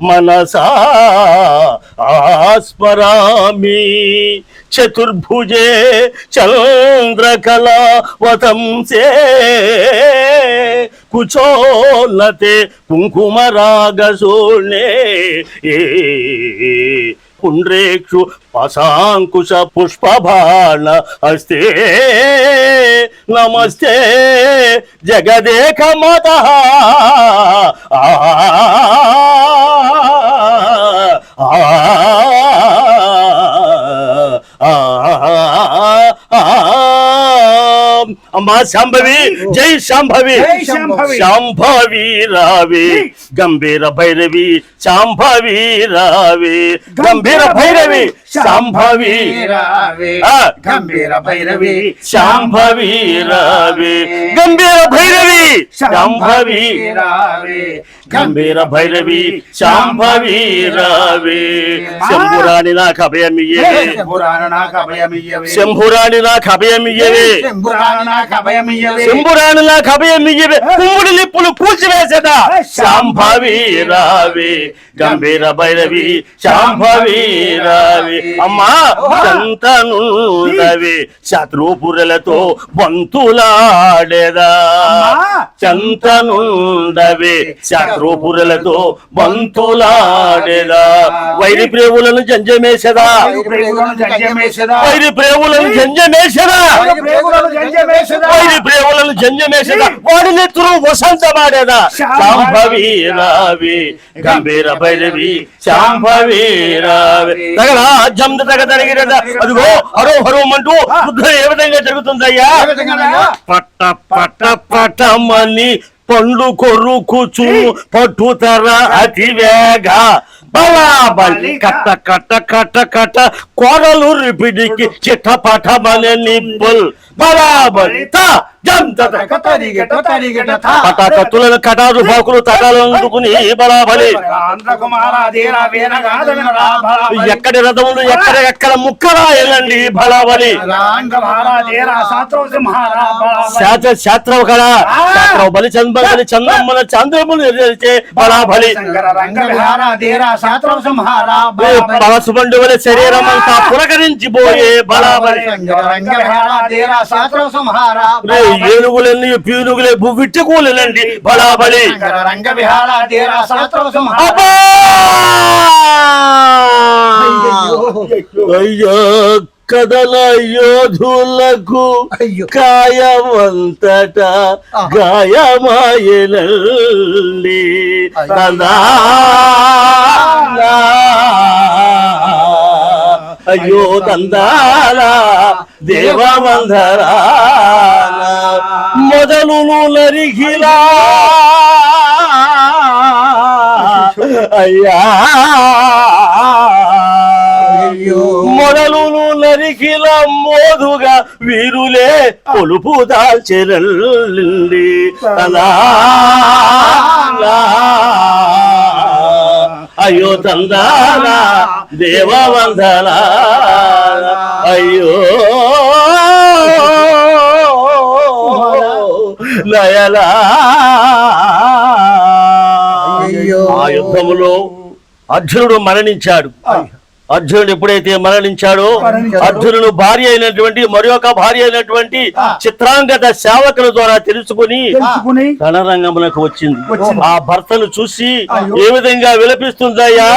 మనసా ఆస్మరామి చతుర్భుజే చంద్రకళావతంసే కుచోన్నతే కుంకుమరాగశూర్ణే పుండ్రేక్షు పశాంకుశ పుష్పబాణ హస్తే నమస్తే జగదేక మాత అమ్మా శాంభవి, జై శాంభవి, శాంభవి రావే గంభీర భైరవి, శాంభవి రావే గంభీర భైరవి, శాంభవి రావే గంభీర భైరవి, శాంభవి రావే గంభీర భైరవి, శాంభవి రావే గంభీర భైరవి, శాంభవి రావే. శంభురాణి నాకు అభయమియ్యవే, శంభురాణి నాకు అభయమియ్యవే, శంభురాణి నాకు అభయమియ్యవే, శంభురాణి నాకు అభయమియ్యవే, శంభురాణి నాకు అభయమియ్యవే. కుమ్ముడి లిప్పులు పూడ్చివేసేదా శాంభవి రావే గంభీర భైరవి, శాంభవి రావే. అమ్మా చంతనుండవే శత్రుపురలతో బంతులాడేదా, చంతనుండవే శత్రుపురలతో బంతులాడేదా. వైరి ప్రేవులను జంజమేసదా, వైరి ప్రేవులను జంజమేసదా, వైరి ప్రేవులను జంజమేసదా. వాడి నెత్తురు వసంతమాడేదా శాంభవి రావే గంభీర భైరవి, శాంభవి రావే. జమ్ తగదరిగిరద అదిగో హరో హరో అంటూ యుద్ధం ఏ విధంగా జరుగుతుందయ్యా? పట్ట పట్ట పట్టమని పండ్లు కొరుకుచు పట్టుతర అతి వేగ బలాబలి కట్ట కట్ట కట్ట కట్ట కోడలు రిపిడికి చిట్ట పటమనే నిప్పుల్ బలాబలి కత్తులను కటారు బాకులు తటాలను అందుకుని బలాబలి ఎక్కడి రథములు ఎక్కడ ముక్కలా వెళ్ళండి బలాబలి శాస్త్రవు కదా శాస్త్రవు బలి చంద్రబలి చంద్రమ్మల చంద్రములు బలాబలి పలసుబండు వలె శరీరం అంతా పురకరించిపోయే బలాబలి ఏనుగులన్నీ పీనుగులే విట్టుకోలేనండి బలాబలి అయ్యో కదల యోధులకు కాయమంతట గాయమాయనండి అయ్యో దందాల దేవమందరా మొదలు నరిగిలా అయ్యా మొదలు నరికిల మోదుగా వీరులే కొలుపు దాల్చెరండి అయ్యో తందాల దేవవందన అయ్యో లయలా ఆ యుద్ధములో అర్జునుడు మరణించాడు. అర్జునుడు ఎప్పుడైతే మరణించాడో అర్జునుడు భార్య అయినటువంటి మరొక భార్య అయినటువంటి చిత్రాంగద సేవకుల ద్వారా తెలుసుకుని రణరంగములకు వచ్చింది. ఆ భర్తను చూసి ఏ విధంగా విలపిస్తుందయ్యా?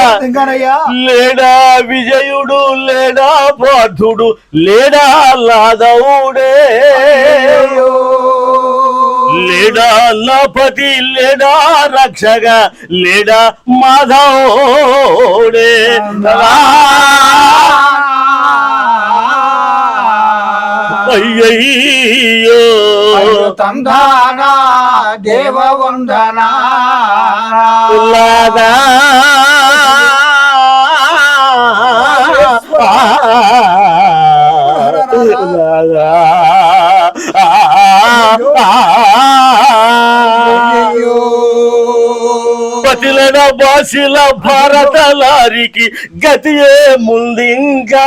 లేడా విజయుడు, లేడా పార్థుడు, లేడా లాదవుడే, లేడా నపతి, లేడా రక్షక, లేడా మాధవుడే. అయ్యయ్యో తందానా దేవ వందనా లాదా పతిలన బాసిల భారతలారికి గతియే ముందింకా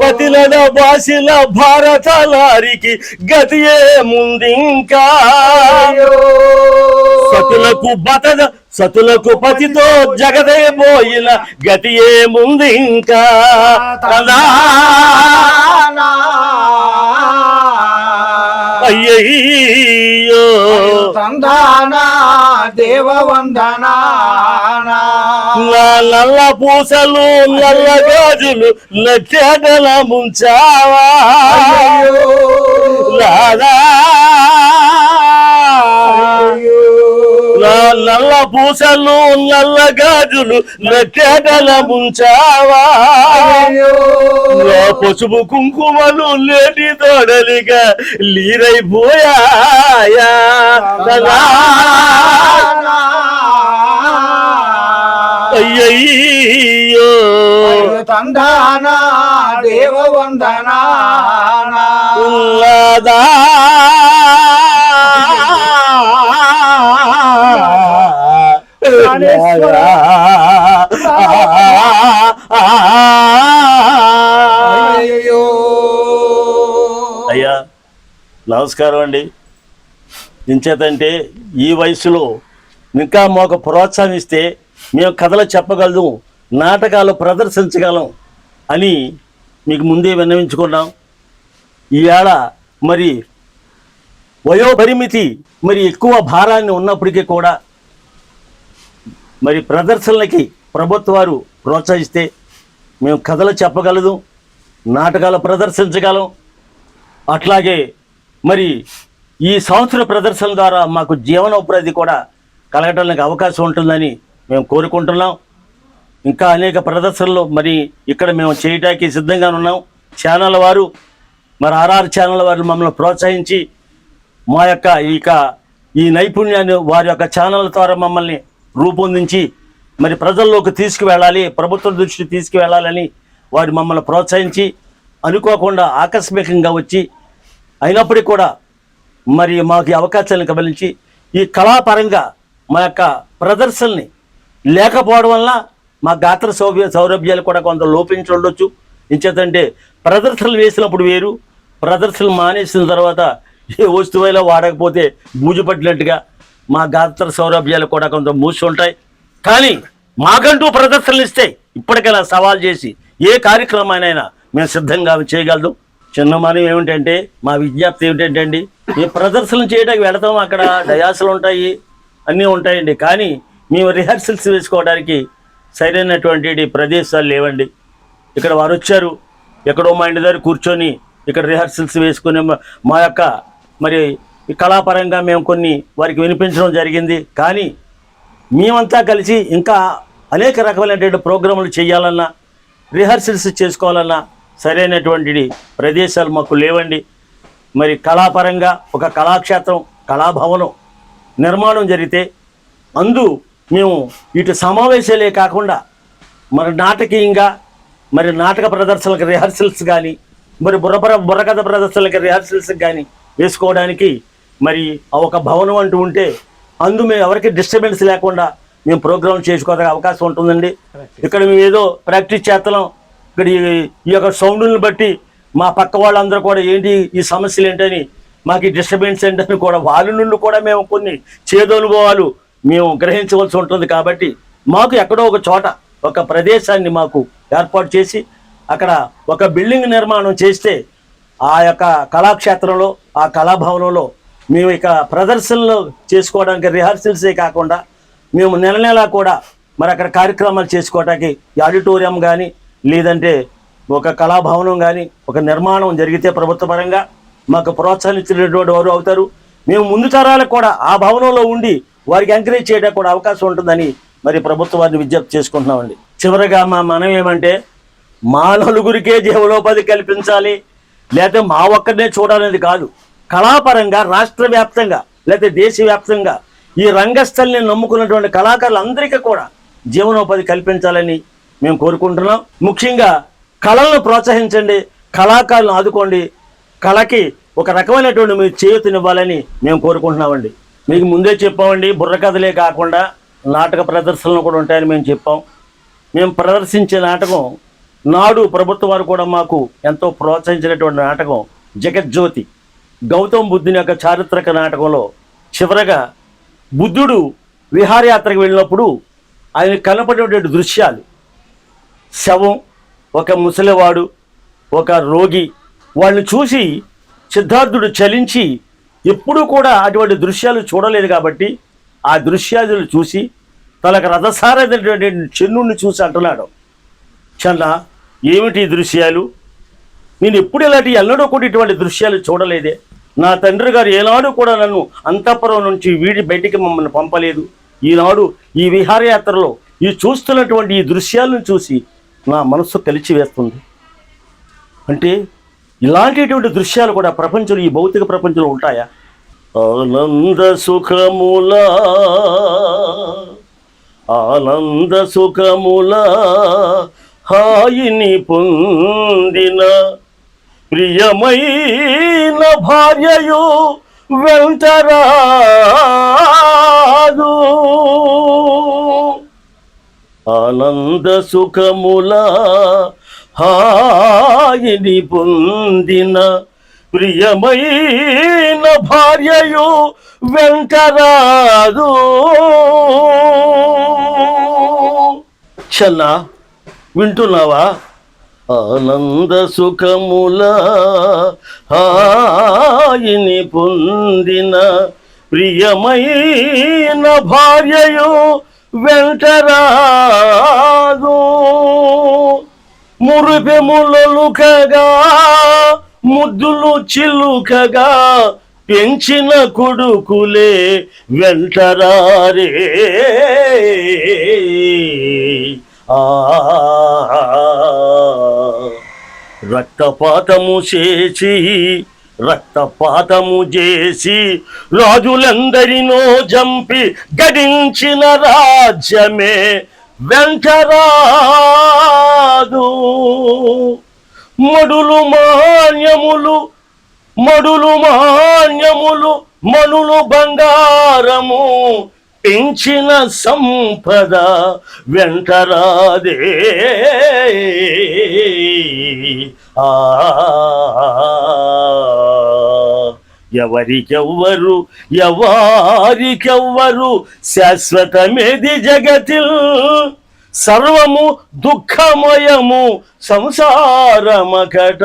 పతిలన బాసిల భారతలారికి గతియే ముందింకా సతులకు పతితో జగదే పోయిన గతియే ముందింకా అయ్యయ్యో తందానా దేవ వందనా నల్ల పూసలు నల్ల గాజులు నచ్చేటల ముంచావా రాదా నల్ల పూసలు నల్ల గాజులు నచ్చేటల ముంచావా పసుపు కుంకుమలు లేటి తోడలిగా లీరైపోయాయా అయ్యయ్యో తందానా దేవ వందనా అయ్యా నమస్కారం అండి. ఇంచేతంటే ఈ వయసులో ఇంకా మాకు ప్రోత్సాహం ఇస్తే మేము కథలు చెప్పగలం, నాటకాలు ప్రదర్శించగలం అని మీకు ముందే విన్నవించుకున్నాం. ఈవేళ మరి వయోపరిమితి మరి ఎక్కువ భారాన్ని ఉన్నప్పటికీ కూడా మరి ప్రదర్శనలకి ప్రభుత్వాలు ప్రోత్సహిస్తే మేము కథలు చెప్పగలదు, నాటకాలు ప్రదర్శించగలం. అట్లాగే మరి ఈ సంవత్సర ప్రదర్శన ద్వారా మాకు జీవనోపాధి కూడా కలగడానికి అవకాశం ఉంటుందని మేము కోరుకుంటున్నాం. ఇంకా అనేక ప్రదర్శనలు మరి ఇక్కడ మేము చేయడానికి సిద్ధంగా ఉన్నాం. ఛానల్ వారు మరి ఆర్ఆర్ ఛానల్ వారు మమ్మల్ని ప్రోత్సహించి మా యొక్క ఈ నైపుణ్యాన్ని వారి యొక్క ఛానల్ ద్వారా మమ్మల్ని రూపొందించి మరి ప్రజల్లోకి తీసుకువెళ్ళాలి, ప్రభుత్వం దృష్టికి తీసుకువెళ్ళాలని వారు మమ్మల్ని ప్రోత్సహించి అనుకోకుండా ఆకస్మికంగా వచ్చి అయినప్పటికీ కూడా మరి మాకు ఈ అవకాశాలను గమనించి ఈ కళాపరంగా మా యొక్క ప్రదర్శనని లేకపోవడం వల్ల మా గాత్ర సౌరభ్యాలు కూడా కొంత లోపించి ఉండొచ్చు. ఇంచేతంటే ప్రదర్శనలు వేసినప్పుడు వేరు, ప్రదర్శనలు మానేసిన తర్వాత ఏ వస్తువులో వాడకపోతే బూజు పట్టినట్టుగా మా గాత్ర సౌరభ్యాలు కూడా కొంత మూసి ఉంటాయి. కానీ మాకంటూ ప్రదర్శనలు ఇస్తే ఇప్పటికైనా సవాల్ చేసి ఏ కార్యక్రమానైనా మేము సిద్ధంగా చేయగలదు. చిన్న మనం ఏమిటంటే మా విజ్ఞప్తి ఏమిటంటే ఈ ప్రదర్శనలు చేయడానికి వెళతాం, అక్కడ డయాసులు ఉంటాయి, అన్నీ ఉంటాయండి. కానీ మేము రిహర్సల్స్ వేసుకోవడానికి సరైనటువంటి ప్రదేశాలు లేవండి. ఇక్కడ వారు వచ్చారు, ఎక్కడో మా ఇంటి దగ్గర కూర్చొని ఇక్కడ రిహర్సల్స్ వేసుకుని మా యొక్క మరి కళాపరంగా మేము కొన్ని వారికి వినిపించడం జరిగింది. కానీ మేమంతా కలిసి ఇంకా అనేక రకమైనటువంటి ప్రోగ్రాములు చేయాలన్నా, రిహర్సల్స్ చేసుకోవాలన్నా సరైనటువంటి ప్రదేశాలు మాకు లేవండి. మరి కళాపరంగా ఒక కళాక్షేత్రం, కళాభవనం నిర్మాణం జరిగితే మేము ఇటు సమావేశాలే కాకుండా మరి నాటకీయంగా మరి నాటక ప్రదర్శనలకు రిహర్సల్స్ కానీ మరి బుర్రకథ ప్రదర్శనలకు రిహర్సల్స్ కానీ వేసుకోవడానికి మరి ఒక భవనం అంటూ ఉంటే మేము ఎవరికి డిస్టర్బెన్స్ లేకుండా మేము ప్రోగ్రామ్ చేసుకోవడానికి అవకాశం ఉంటుందండి. ఇక్కడ మేము ఏదో ప్రాక్టీస్ చేస్తున్నాం, ఇక్కడ ఈ యొక్క సౌండ్ని బట్టి మా పక్క వాళ్ళందరూ కూడా ఏంటి ఈ సమస్యలు ఏంటని, మాకు ఈ డిస్టర్బెన్స్ ఏంటని కూడా వాళ్ళ నుండి కూడా మేము కొన్ని చేదోనుభవాలు మేము గ్రహించవలసి ఉంటుంది. కాబట్టి మాకు ఎక్కడో ఒక చోట ఒక ప్రదేశాన్ని మాకు ఏర్పాటు చేసి అక్కడ ఒక బిల్డింగ్ నిర్మాణం చేస్తే ఆ యొక్క కళాక్షేత్రంలో, ఆ కళాభవనంలో మేము ఇక ప్రదర్శనలు చేసుకోవడానికి రిహార్సల్సే కాకుండా మేము నెల కూడా మరి అక్కడ కార్యక్రమాలు చేసుకోవడానికి ఆడిటోరియం కానీ లేదంటే ఒక కళాభవనం కానీ ఒక నిర్మాణం జరిగితే ప్రభుత్వ పరంగా మాకు ప్రోత్సహించినటువంటి వారు అవుతారు. మేము ముందు తరాలకు కూడా ఆ భవనంలో ఉండి వారికి ఎంకరేజ్ చేయడానికి కూడా అవకాశం ఉంటుందని మరి ప్రభుత్వాన్ని విజ్ఞప్తి చేసుకుంటున్నామండి. చివరిగా మా మనం ఏమంటే మా నలుగురికే జీవనోపాధి కల్పించాలి, లేకపోతే మా ఒక్కరినే చూడాలనేది కాదు. కళాపరంగా రాష్ట్ర వ్యాప్తంగా లేకపోతే దేశవ్యాప్తంగా ఈ రంగస్థలిని నమ్ముకున్నటువంటి కళాకారులందరికీ కూడా జీవనోపాధి కల్పించాలని మేము కోరుకుంటున్నాం. ముఖ్యంగా కళలను ప్రోత్సహించండి, కళాకారులను ఆదుకోండి, కళకి ఒక రకమైనటువంటి మీరు చేయూతనివ్వాలని మేము కోరుకుంటున్నామండి. మీకు ముందే చెప్పామండి, బుర్రకథలే కాకుండా నాటక ప్రదర్శనలు కూడా ఉంటాయని మేము చెప్పాం. మేము ప్రదర్శించే నాటకం నాడు ప్రభుత్వం వారు కూడా మాకు ఎంతో ప్రోత్సహించినటువంటి నాటకం జగజ్యోతి, గౌతమ బుద్ధుని యొక్క చారిత్రక నాటకంలో చివరగా బుద్ధుడు విహారయాత్రకు వెళ్ళినప్పుడు ఆయన కనపడేటువంటి దృశ్యాలు, శవం, ఒక ముసలివాడు, ఒక రోగి, వాళ్ళని చూసి సిద్ధార్థుడు చలించి ఎప్పుడూ కూడా అటువంటి దృశ్యాలు చూడలేదు. కాబట్టి ఆ దృశ్యాలు చూసి తనకు రథసారైనటువంటి చెన్నుడిని చూసి అంటున్నాడు, చన్న ఏమిటి ఈ దృశ్యాలు, నేను ఎప్పుడు ఇలాంటి ఎన్నడూ కూడా ఇటువంటి దృశ్యాలు చూడలేదే. నా తండ్రి గారు ఏనాడు కూడా నన్ను అంతఃపురం నుంచి బయటికి మమ్మల్ని పంపలేదు. ఈనాడు ఈ విహారయాత్రలో ఈ చూస్తున్నటువంటి ఈ దృశ్యాలను చూసి నా మనస్సు కలిసి వేస్తుంది. అంటే ఇలాంటిటువంటి దృశ్యాలు కూడా ప్రపంచంలో, ఈ భౌతిక ప్రపంచంలో ఉంటాయా? ఆనంద సుఖముల హాయిని పొందిన ప్రియమైన భార్యయు వెంటరాదు. ఆనంద సుఖముల హాయిని పొందిన ప్రియమైన భార్యయు వెంటరాదు. చన్నా వింటున్నావా? ఆనంద సుఖముల హాయిని పొందిన ప్రియమైన భార్యయు వెంటరాదు. మురిపెములలుకగా ముద్దులు చిలుకగా పెంచిన కొడుకులే వెంటరారే. రక్తపాతము చేసి రాజులందరినో జంపి గడించిన రాజ్యమే వెంటరాదు. మడులు మాన్యములు మణులు బంగారము పెంచిన సంపద వెంటరాదే. ఎవరికెవ్వరు శాశ్వతమేది జగతిల్, సర్వము దుఃఖమయము సంసారమకట.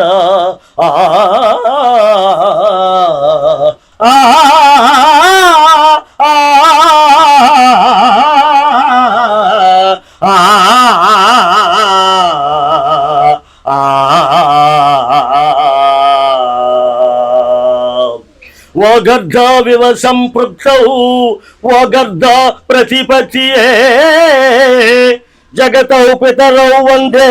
ఓ గర్ధ వివ సంపృక్తౌ ఓ గర్ధ ప్రతిపత్తియే జగతౌ పితరౌ వందే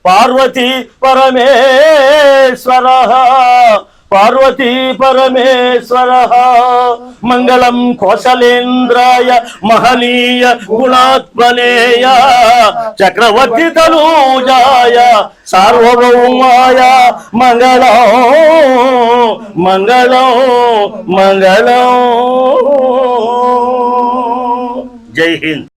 పార్వతీ పరమేశ్వర. మంగళం కోసలేంద్రాయ మహనీయ గుణాత్మనేయ చక్రవర్తి తనూజాయ సార్వభౌమాయ మంగళం. జై హింద్.